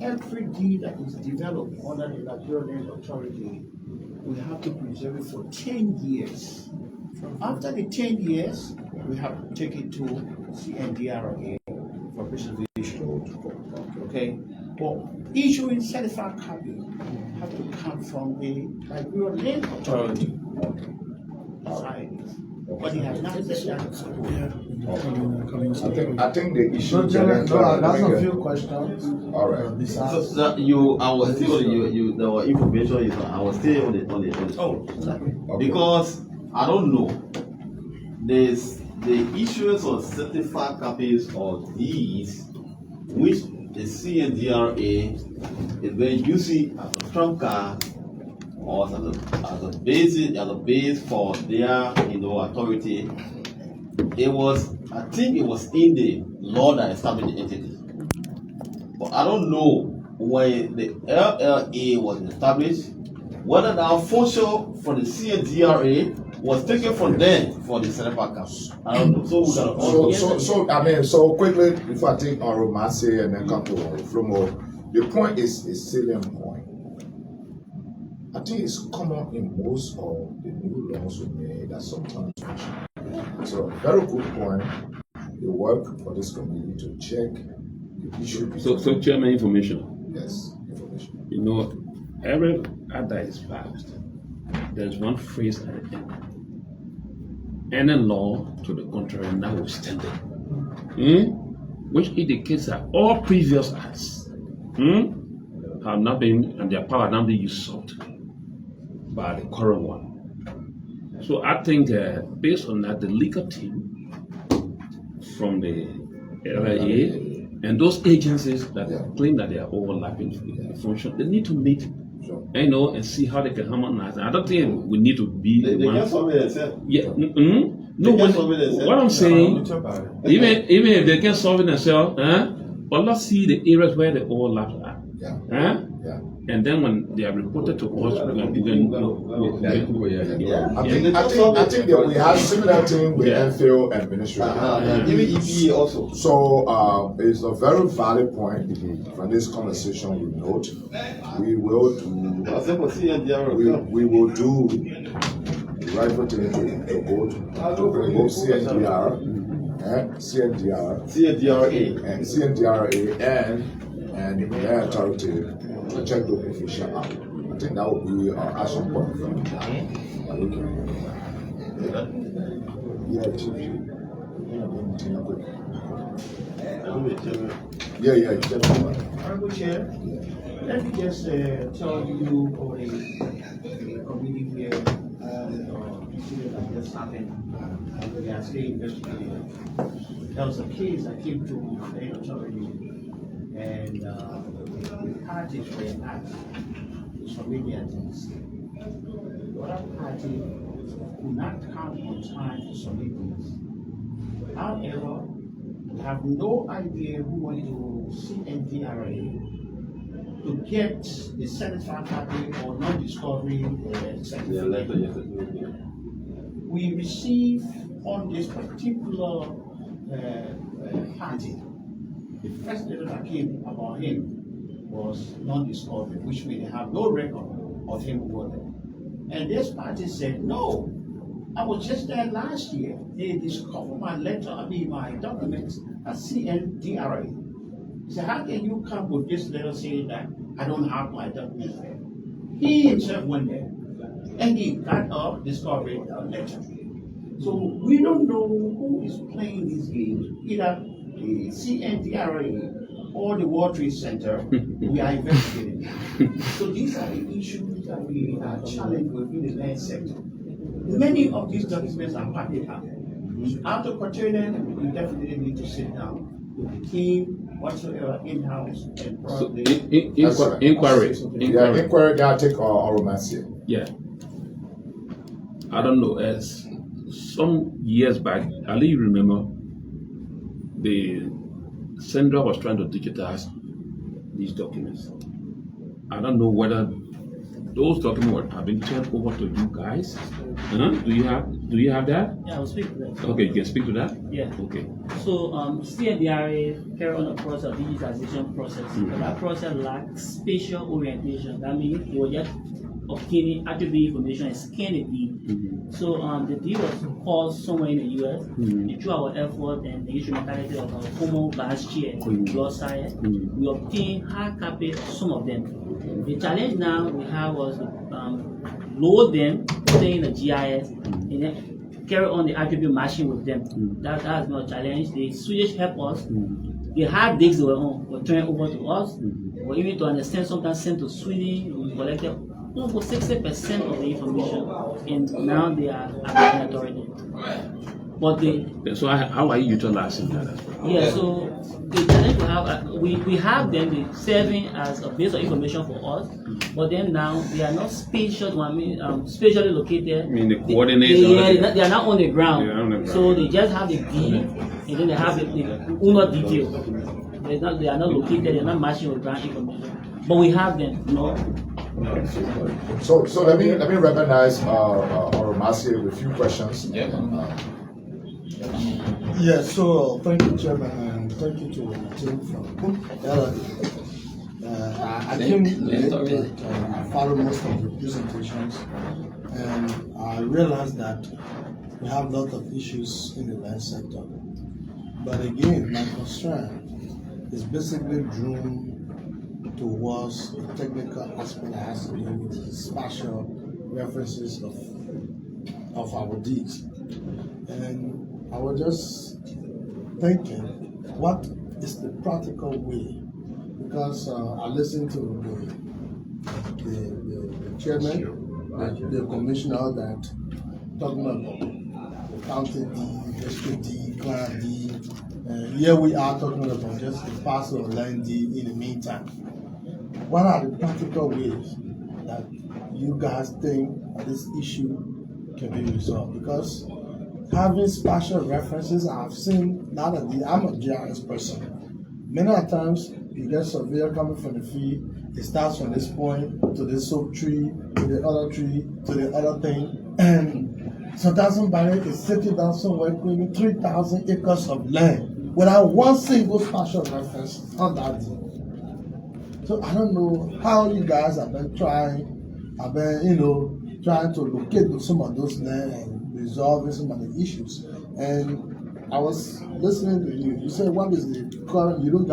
Every deed that is developed under the Liberian Authority, we have to preserve it for 10 years. After the 10 years, we have to take it to CNDRA for preservation. Okay? But issuing certified copy have to come from the Liberian Authority. But it has not said that. I think the issue. That's a few questions. All right. The information is I was still on the because I don't know. There's the issuance of certified copies of these which the CNDRA is being used as a trump card or as a base for their authority. I think it was in the law that established the entity. But I don't know when the LLA was established, whether the function from the CNDRA was taken from them for the Senate Council. I don't know. So quickly, before I take on Romance and then come to Flomo, the point is a salient point. I think it's common in most of the new laws we made that sometimes. So, very good point. The work for this committee to check the issue. So Chairman, information. Yes, information. You know, every other is passed. There's one phrase at the end. Any law to the contrary notwithstanding, which indicates that all previous acts have not been, and their power not been usurped by the current one. So I think based on that, the legal team from the LIA and those agencies that claim that they are overlapping the function, they need to meet, and see how they can harmonize. I don't think we need to be They can't solve it themselves. Yeah. No, what I'm saying, even if they can solve it themselves, but let's see the areas where the overlaps are. And then when they are reported to us, I think that we have similar thing with NFIL administration. Even EPA also. So it's a very valid point from this conversation we note. We will do the right thing to vote to remove CNDRA and their authority to check the official out. I think that would be our action point from Honorable Chair, let me just tell you of a committee here incident that just happened. We are still investigating. There was a case that came to the authority, and the parties were asked to submit their things. The other party could not come on time to submit things. However, we have no idea who went to CNDRA to get the satisfactory or non-discovery certificate. We received on this particular party, the first letter that came about him was non-discovery, which means they have no record of him working. And this party said, no, I was just there last year. They discovered my my documents at CNDRA. He said, how can you come with this letter saying that I don't have my documents there? He himself went there and he got a discovery letter. So we don't know who is playing these games, either the CNDRA or the World Trade Center. We are investigating. So these are the issues that we are challenged with in the land sector. Many of these documents are packed up. After quaternion, we definitely need to sit down with the team, whatsoever in-house, and probably inquiry. I'll take our romance here. Yeah. I don't know, as some years back, Ali, you remember, the Sandra was trying to digitize these documents. I don't know whether those documents have been turned over to you guys. Do you have that? Yeah, I'll speak to that. Okay, you can speak to that? Yeah. Okay. So CNDRA carry on a process of digitization process. But that process lacks spatial orientation. That means it was just obtaining attribute information and scan it in. So the deal was paused somewhere in the US. And through our effort and the instrumentality of our former vice chair, Lord Sire, we obtained hard copy of some of them. The challenge now we have was to load them, put them in the GIS, and then carry on the attribute matching with them. That has been a challenge. The Swedish helped us. The hard disks they were on were turned over to us. Or even to understand, sometimes sent to Sweden. We collected almost 60% of the information, and now they are at the authority. But so how are you utilizing that as well? Yeah, so the challenge we have, we have them serving as a base of information for us, but then now they are not spatially located. I mean, the coordinates they are not on the ground. They are on the ground. So they just have the deed, and then they have the owner detail. They are not located, they are not matching with ground information. But we have them, no. So let me recognize Oromasi with a few questions. Yeah. Yes, so thank you, Chairman, and thank you to the team from I came late, but I followed most of the presentations, and I realized that we have a lot of issues in the land sector. But again, my concern is basically drawn towards the technical aspect that has to do with the spatial references of our deeds. And I was just thinking, what is the practical way? Because I listened to the chairman, the commissioner that talking about the county deed, district deed, clan deed. Here we are talking about just a parcel of land deed in the meantime. What are the practical ways that you guys think this issue can be resolved? Because having spatial references, I've seen, now that I'm a GIS person, many times you get surveyor coming from the field, it starts from this point to this soap tree, to the other tree, to the other thing, and sometimes somebody is sitting down somewhere claiming 3,000 acres of land without one single spatial reference on that deed. So I don't know how you guys have been trying to locate some of those land and resolving some of the issues. And I was listening to you. You said what is the current? You don't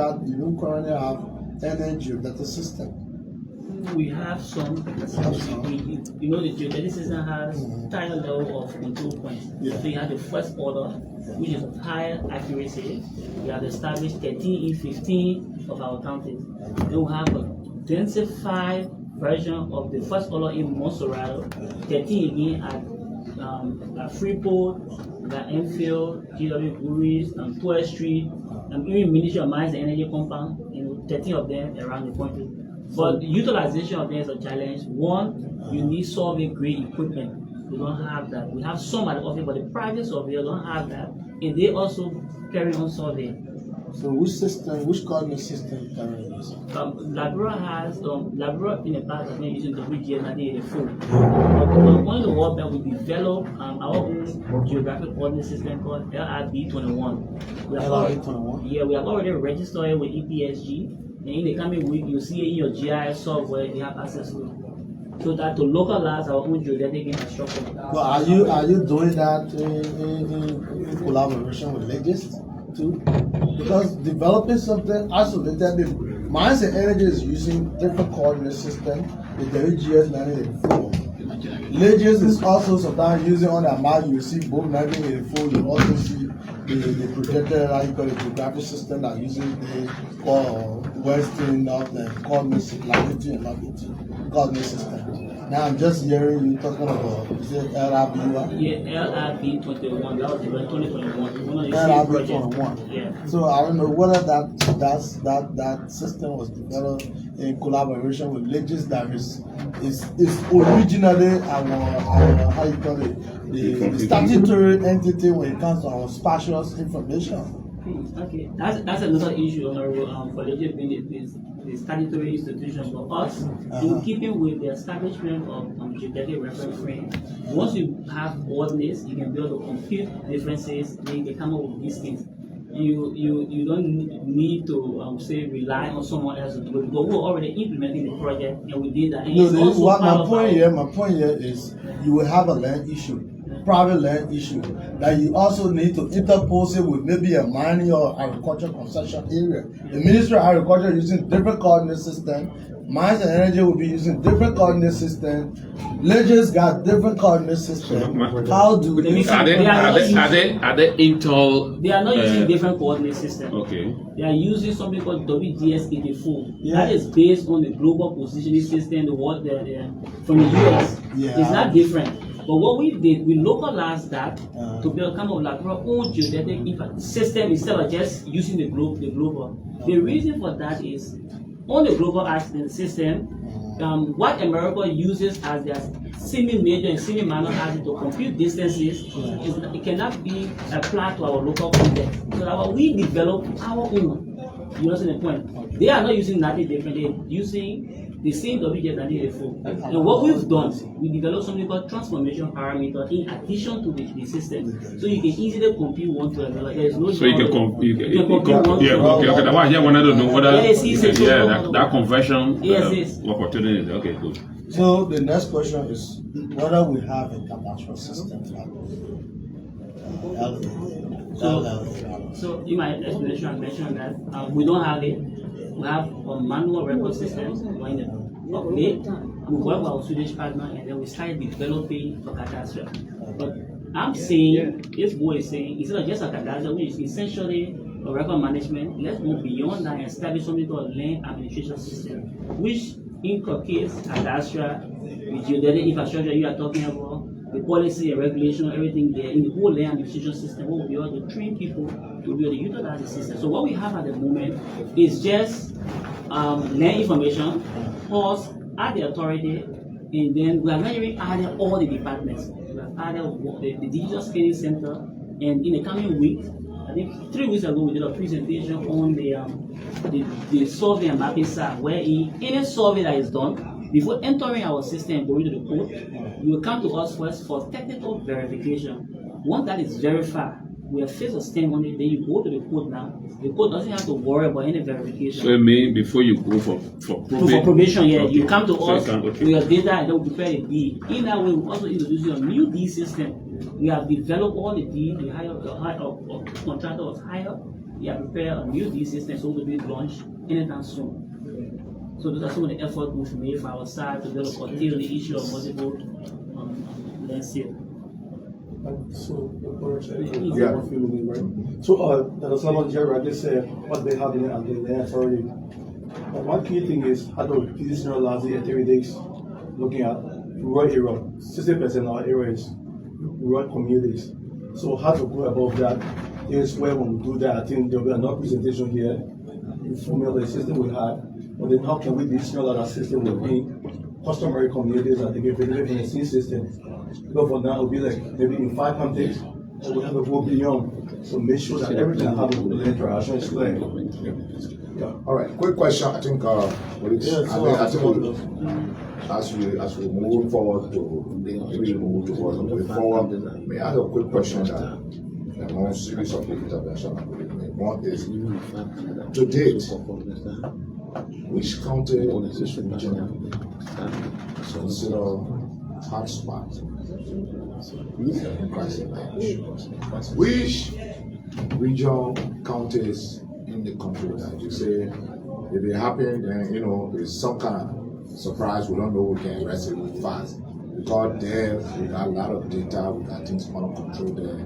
currently have energy data system. We have some. You know, the geodetic system has higher level of control points. Yeah. So you have the first order, which is of higher accuracy. We have established 13 in 15 of our counties. Then we have a densified version of the first order in Monserrato, 13 again at Freeport, at Enfield, GW Breweries, and Poor Street, and even Ministry of Mines and Energy Compound, 13 of them around the country. But the utilization of them is a challenge. One, you need survey-grade equipment. We don't have that. We have some at the office, but the private surveyors don't have that, and they also carry on survey. So which coordinate system you currently use? LIBERIA has, LIBERIA in the past has been using WGS 1984. But one of the work that we developed our own geographic coordinate system called LIB21. LIB21? Yeah, we have already registered it with EPSG. And in the coming week, you'll see it in your GIS software you have access to. So that to localize our own geodetic infrastructure. But are you doing that in collaboration with Legis too? Because developing something isolated, Mines and Energy is using different coordinate system with the WGS 1984. Legis is also sometimes using on their map. You see both 1984. You also see the projected geographic system that using the western of the coordinate latitude and longitude coordinate system. Now I'm just hearing you talking about LIB. Yeah, LIB21. That was the 2021. LIB21. Yeah. So I don't know whether that system was developed in collaboration with Legis that is originally our how you call it the statutory entity when it comes to our spatial information. Okay, that's another issue, Honorable, for Legis being the statutory institution. For us, in keeping with the establishment of geodetic reference frame, once you have coordinates, you can be able to compute differences, then they come up with these things. You don't need to say rely on someone else to do it, because we're already implementing the project and we did that. And my point here is you will have a land issue, private land issue, that you also need to interpose it with maybe a mining or agricultural concession area. The Ministry of Agriculture using different coordinate system. Mines and Energy will be using different coordinate system. Legis got different coordinate system. How do they? Are they Intel? They are not using different coordinate system. Okay. They are using something called WGS 84. Yeah. That is based on the global positioning system, from the US. Yeah. It's not different. But what we did, we localized that to become like our own geodetic system instead of just using the global. The reason for that is on the global accident system, what America uses as their semi-major and semi-minor accident to compute distances, it cannot be applied to our local context. So that we develop our own. You understand the point? They are not using nothing different. They're using the same WJ that they before. And what we've done, we developed something called transformation parameter in addition to the system. So you can easily compute one to another. There is no So you can compute one to okay. That's why I wanted to know whether that conversion yes. opportunity. Okay, good. So the next question is whether we have a cadastral system like So in my explanation, I mentioned that we don't have it. We have a manual record system. We're in the update. We work with our Swedish partner, and then we started developing a cadastral. But I'm saying, this boy is saying, instead of just a cadastral, which is essentially a record management, let's go beyond that and establish something called land administration system, which inculcates cadastral, the geodetic infrastructure you are talking about, the policy and regulation, everything there in the whole land administration system. We will be able to train people to be able to utilize the system. So what we have at the moment is just land information, plus at the authority, and then we are not even adding all the departments. We have added the digital scanning center, and in the coming week, I think 3 weeks ago we did a presentation on the survey and mapping side, where any survey that is done, before entering our system and going to the code, you will come to us first for technical verification. Once that is verified, we have fixed a stamp on it, then you go to the code now. The code doesn't have to worry about any verification. So it means before you go for probation, yeah, okay. you come to So us with your data and then we prepare a deed. In that way, we also introduce a new deed system. We have developed all the deed, the contractor was hired. We have prepared a new deed system so we'll be launched anytime soon. So those are some of the efforts we've made for our side to develop curtail the issue of multiple land sale. So, the Islamic Jerry said what they have in the land authority. But one key thing is how to institutionalize the activities looking at rural area. 60% of our area is rural communities. So how to go above that is where when we do that, I think there will be another presentation here informing of the system we have. But then how can we institutionalize our system within customary communities that they can benefit from the same system? Because for now, it'll be like maybe in 5 countries, and we have to go beyond. So make sure that everything that happens with the interaction is clear. Yeah. All right. Quick question. I think as we move forward may I have a quick question that the more series of intervention one is to date, which county is this region consider hotspot? Which region counties in the country that you say if it happen, then there's some kind of surprise, we don't know, we can arrest it fast. Because there we got a lot of data, we got things under control there.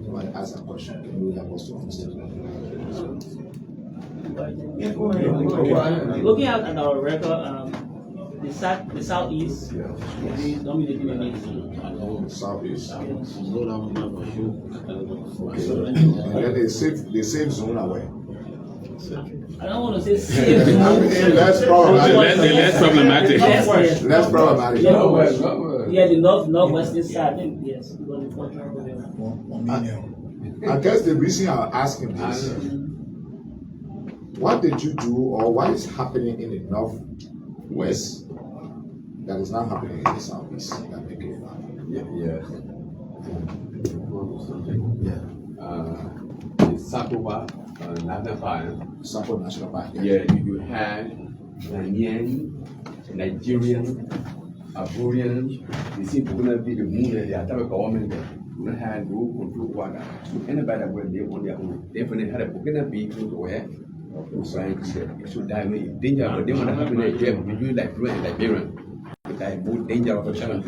Somebody ask a question, can you help us to understand? Looking at our record, the southeast is dominating the Southeast. Okay. And then the safe zone away. I don't want to say safe zone. Less problematic. Less problematic. Yeah, the northwestern side, I think, yes. I guess the reason I'm asking this, what did you do or what is happening in the northwest that is not happening in the southeast that make it happen? Yeah. Sakoba National Park. Sapo National Park. Yeah, you had Ghanaian, Nigerian, Ivorian. You see, we're going to be the moon and the attack government. We're going to have no control water. Anybody that went there on their own, definitely had a book and a people where so die in danger, but they want to have in a jail. We do like Liberian. Like more danger of a challenge.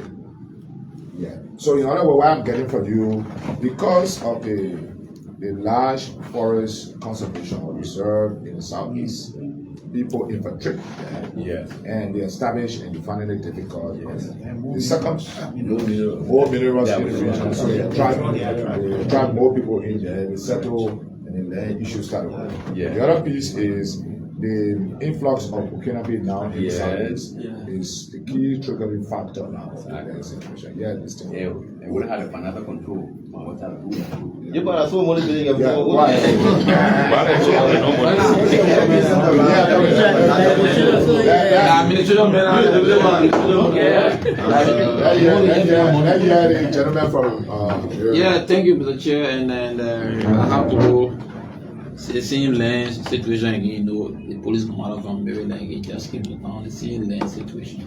Yeah. So in other words, what I'm getting from you, because of the large forest conservation or reserve in the southeast, people infiltrate Yes. and they establish and they find it difficult. Yes. The second, more minerals in the region, so they drive more people in there, they settle, and then issues start. Yeah. The other piece is the influx of Burkina now in the southeast is the key triggering factor now. Yeah, this thing. Yeah, and we had a financial control. You better so money to get Yeah, why? Yeah, thank you, Mr. Chair, and I have to go. The same land situation again, you know, the police commander from Maryland again just came to town, the same land situation.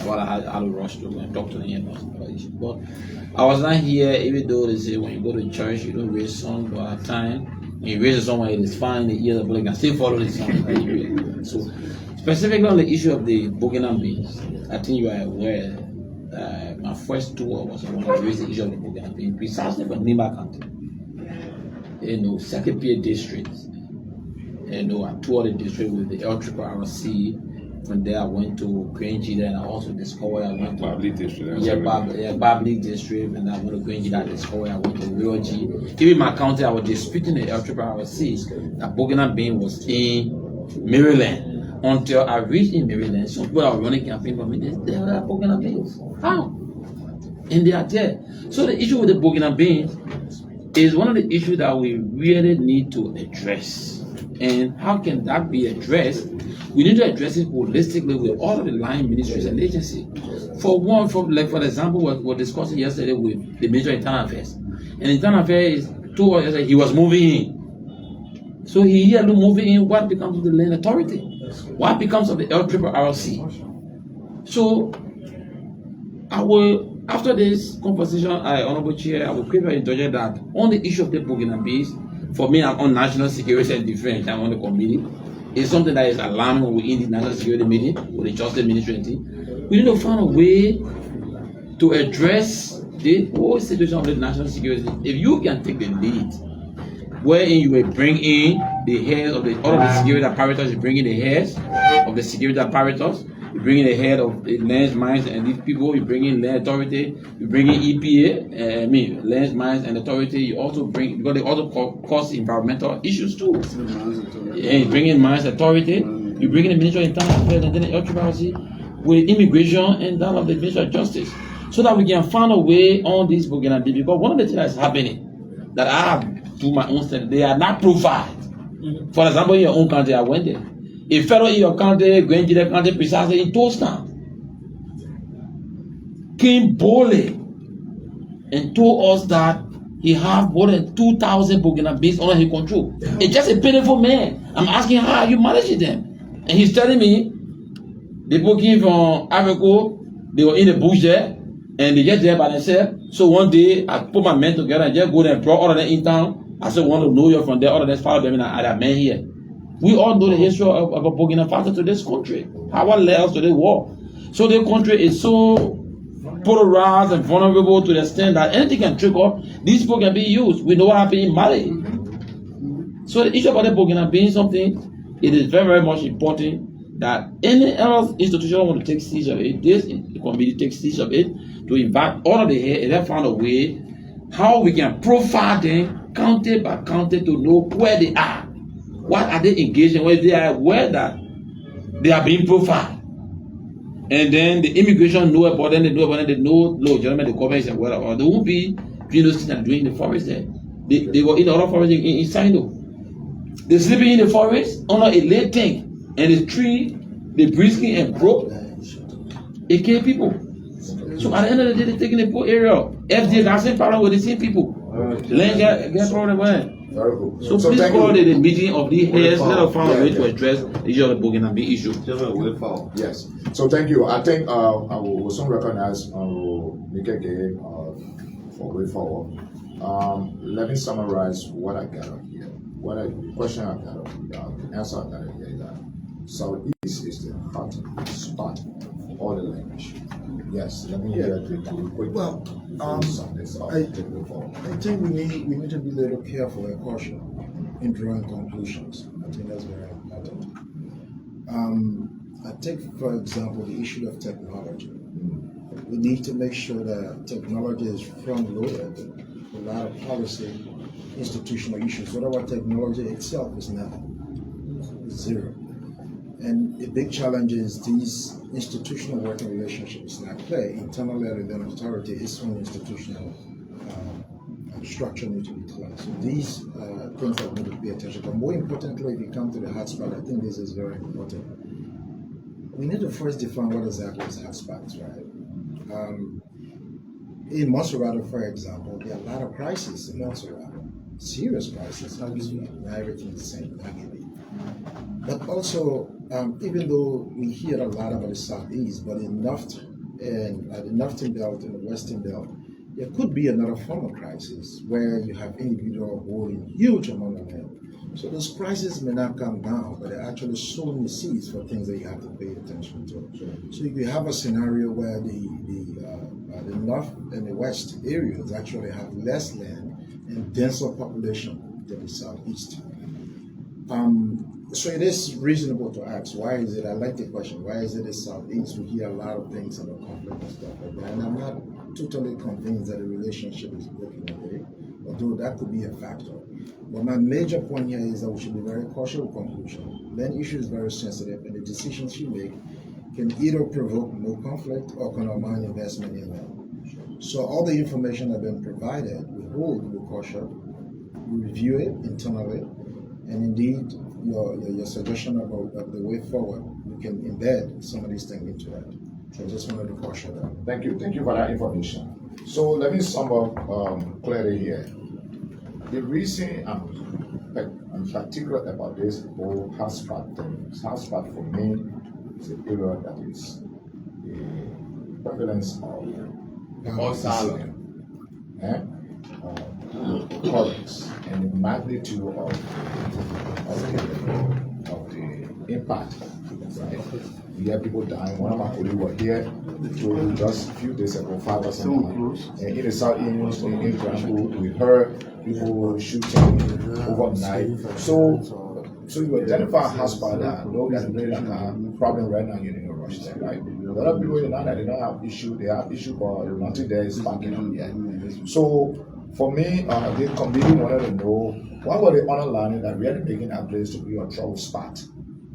But I had to rush to go and talk to him about the issue. But I was not here, even though they say when you go to church, you don't raise song, but at time, when you raise a song, it is fine, the ear of the can still follow the song that you read. So, specifically on the issue of the Burkina beans, I think you are aware, my first tour was when I raised the issue of the Burkina beans, precisely for Nima County. You know, second peer district. You know, I toured the district with the LIBERIA. From there, I went to Grange, then I also discovered I went to Babli district. Babli district, and I went to Grange, that discovered I went to Rio G. Even my county, I was disputing the LIBERIA that Burkina Bean was in Maryland. Until I reached in Maryland, some people are running campaign for me. They are Burkina Beans. How? And they are there. So the issue with the Burkina Beans is one of the issues that we really need to address. And how can that be addressed? We need to address it holistically with all of the line ministries and agencies. For one, for example, what we discussed yesterday with the Minister of Internal Affairs. And Internal Affairs told us that he was moving in. So he here moving in, what becomes of the land authority? What becomes of the LIBERIA? So I will, after this conversation, Honorable Chair, I will create an indulgence that on the issue of the Burkina Beans, for me, I'm on national security and defense. I'm on the committee. It's something that is alarming within the national security meeting with the Justice Ministry team. We need to find a way to address the whole situation of the national security. If you can take the lead, wherein you will bring in the heads of all of the security apparatus, you bring in the heads of the security apparatus, you bring in the head of the lands, mines, and these people, you bring in land authority, you bring in EPA, lands, mines, and authority, you also bring, because they also cause environmental issues too. And you bring in mines authority, you bring in the Ministry of Internal Affairs, and then the LIBERIA with immigration and that of the Ministry of Justice, so that we can find a way on this Burkina Bean. Because one of the things that's happening, that I have to my own study, they are not provided. For example, in your own country, I went there. A fellow in your country, going to the country precisely in Toastan, came boldly and told us that he has more than 2,000 Burkina Beans under his control. It's just a pitiful man. I'm asking how you manage them. And he's telling me the Burkina from Africa, they were in the bush there, and they just there by themselves. So one day, I put my men together and just go there and brought all of them in town. I said, want to know you from there, all of them follow them, and I had a man here. We all know the history of Burkina Faso to this country. How it led us to this war. So the country is so polarized and vulnerable to the extent that anything can trigger. These people can be used. We know what happened in Mali. So the issue about the Burkina being something, it is very, very much important that any else institution want to take siege of it, this committee takes siege of it, to invite all of the head and then find a way how we can profile them county by county to know where they are. What are they engaged in? Where they are aware that they are being profiled. And then the immigration know about them, they know about them, they know, no, gentlemen, the government is aware about. They won't be doing those things and doing in the forest there. They were in the other forest in Sino. They're sleeping in the forest under a late tank. And the tree, they brisking and broke. It killed people. So at the end of the day, they're taking the poor area. FDA got same problem with the same people. Land get thrown away. Very good. So please call the meeting of the heads, let us find a way to address the issue of the Burkina Bean issue. Yes. So thank you. I think I will soon recognize Nika Gay for way forward. Let me summarize what I got on here. The question I got on here, the answer I got on here is that Southeast is the hot spot for all the language. Yes, let me hear the quick. Well, I think we need to be a little careful and cautious in drawing conclusions. I think that's very important. I take, for example, the issue of technology. We need to make sure that technology is front-loaded. A lot of policy, institutional issues. What about technology itself is now zero. And a big challenge is these institutional working relationships that play internally at the authority is one institutional structure need to be clear. So these things that we need to pay attention to. But more importantly, if you come to the hotspot, I think this is very important. We need to first define what exactly is hotspots, right? In Monserrate, for example, there are a lot of crises in Monserrate. Serious crisis, obviously. Not everything is the same, naturally. But also, even though we hear a lot about the Southeast, but in the Northern Belt and the Western Belt, there could be another form of crisis where you have individuals holding huge amount of land. So those crises may not come down, but they're actually sowing the seeds for things that you have to pay attention to. So if you have a scenario where the North and the West areas actually have less land and denser population than the Southeast. So it is reasonable to ask, why is it, I like the question, why is it the Southeast? We hear a lot of things about conflict and stuff like that, and I'm not totally convinced that the relationship is broken away, although that could be a factor. But my major point here is that we should be very cautious with conclusion. Land issue is very sensitive, and the decisions you make can either provoke more conflict or can undermine investment in land. So all the information that's been provided, we hold with caution, we review it internally, and indeed, your suggestion about the way forward, we can embed some of these things into that. So I just wanted to caution that. Thank you for that information. So let me sum up clearly here. The reason I'm particular about this whole hotspot thing, hotspot for me is an area that is the prevalence of asylum, products, and the magnitude of the impact. Right? We have people dying. One of my colleagues were here just a few days ago, 5 or something. And in the Southeast, in Granville, we heard people shooting overnight. So you identify a hotspot that know that really like a problem right now, you need to rush there, right? A lot of people in that they don't have issue, they have issue, but nothing there is backing up yet. So for me, they completely wanted to know what were the underlining that really making that place to be a trouble spot.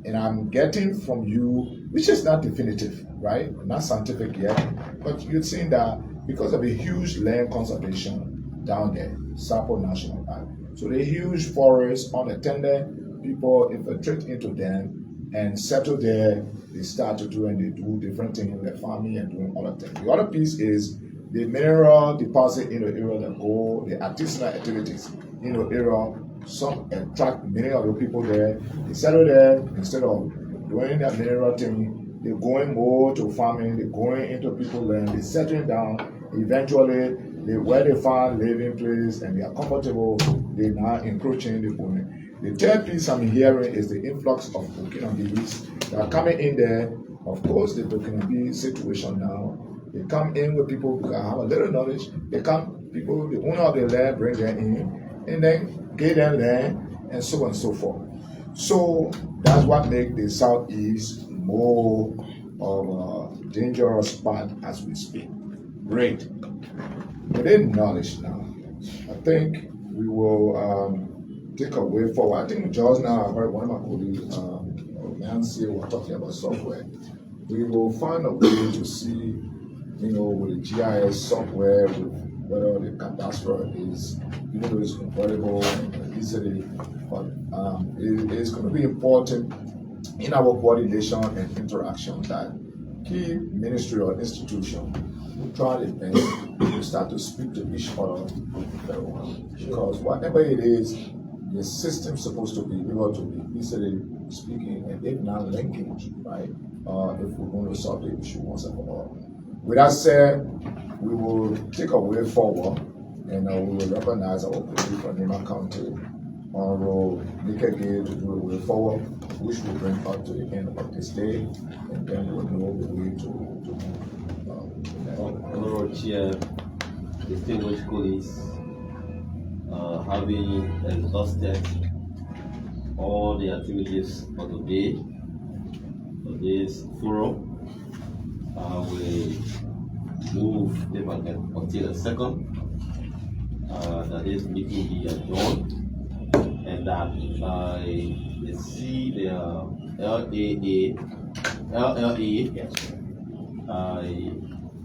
And I'm getting from you, which is not definitive, right? Not scientific yet, but you're saying that because of a huge land conservation down there, Sapo National Park. So the huge forests unattended, people infiltrate into them and settle there. They start to do and they do different things in their farming and doing other things. The other piece is the mineral deposit in the area that go, the artisanal activities in the area. Some attract many of the people there. They settle there instead of doing that mineral thing. They're going more to farming. They're going into people's land. They're settling down. Eventually, where they find living place and they are comfortable, they're now encroaching the point. The third piece I'm hearing is the influx of Burkinabes that are coming in there. Of course, the Burkinabe situation now. They come in with people who have a little knowledge. They come, people, the owner of the land, bring them in, and then give them land, and so on and so forth. So that's what makes the Southeast more of a dangerous spot as we speak. Great. Within knowledge now, I think we will take a way forward. I think just now I heard one of my colleagues, Nancy, was talking about software. We will find a way to see, with the GIS software, with whether the cadastre is, even though it's convertible and easily, but it is going to be important in our coordination and interaction that key ministry or institution will try their best to start to speak to each other very well. Because whatever it is, the system's supposed to be able to be easily speaking and if not linking, right? If we're going to solve the issue once and for all. With that said, we will take a way forward and we will recognize our colleague from Nima County on road, make a game to do a way forward, which will bring us to the end of this day, and then we'll know the way to Honorable Chair, distinguished colleagues, having exhausted all the activities for today, this forum. We move until the second that this meeting be adjourned, and that the LLA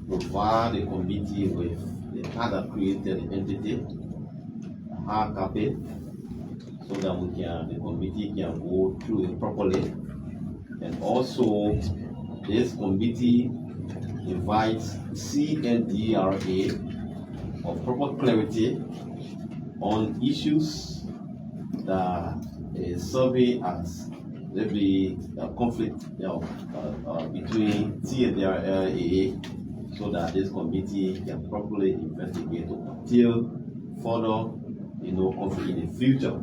provide the committee with the other created entity, hard copy, so that the committee can go through it properly. And also, this committee invites CNDRA of proper clarity on issues that is serving as maybe a conflict between CNDRA, so that this committee can properly investigate until further, conflict in the future.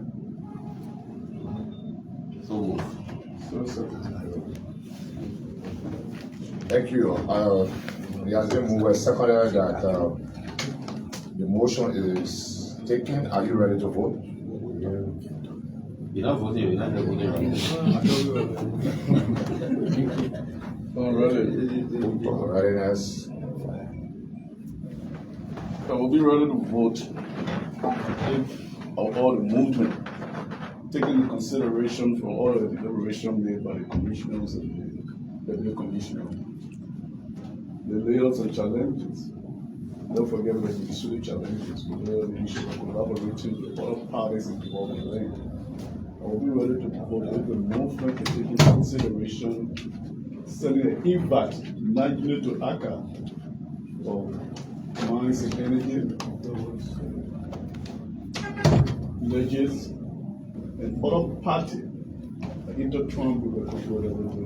So move. Thank you. The Assembly was seconded that the motion is taken. Are you ready to vote? You're not voting, you're not voting right Readiness. I will be ready to vote if all the movement, taking into consideration for all of the deliberation made by the commissioners and the deputy commissioner. The layouts and challenges. Don't forget about the issue challenges. We know the issue of collaborating with other parties involved in land. I will be ready to vote if the movement can take into consideration sending an invite largely to ACA of mines and energy, villages, and other parties intertwined with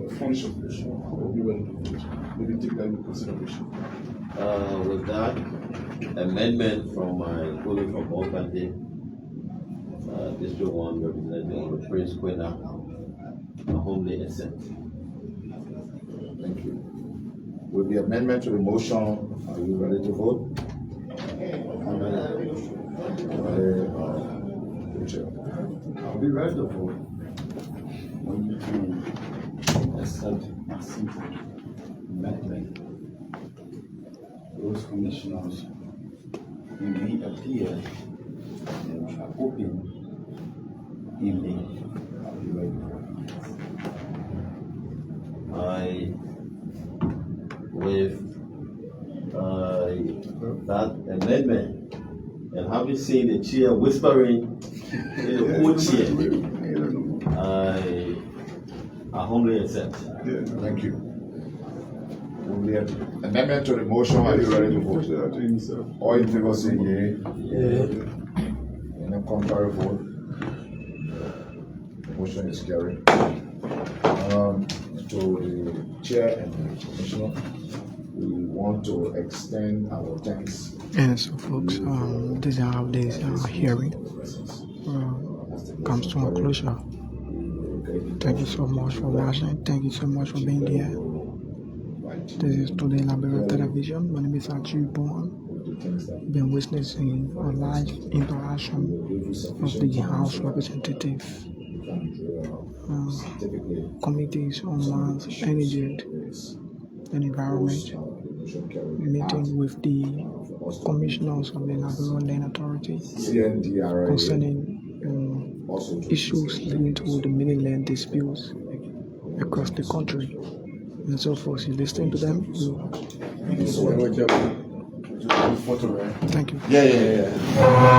the function. I will be ready to vote. Maybe take that into consideration. With that amendment from my colleague from Okante, District 1 representing Prince Quena, I humbly accept. Thank you. With the amendment to the motion, are you ready to vote? I'll be ready to vote. When you can accept my simple amendment, those commissioners who may appear and are open in the I'll be ready for With that amendment, and having seen the chair whispering in the co-chair, I humbly accept. Thank you. With the amendment to the motion, are you ready to vote? All in favor say yea. And a contrary vote. The motion is carried. To the chair and the commissioner, we want to extend our thanks. And so, folks, this is how this hearing comes to a closure. Thank you so much for watching. Thank you so much for being here. This is Today Liberia Television. My name is Archie Bowen. Been witnessing a live interaction of the House Representative committees on lands, energy, and environment, meeting with the commissioners of the Liberian Land Authority concerning issues leading to the many land disputes across the country. And so forth. You listen to them. Thank you. Yeah.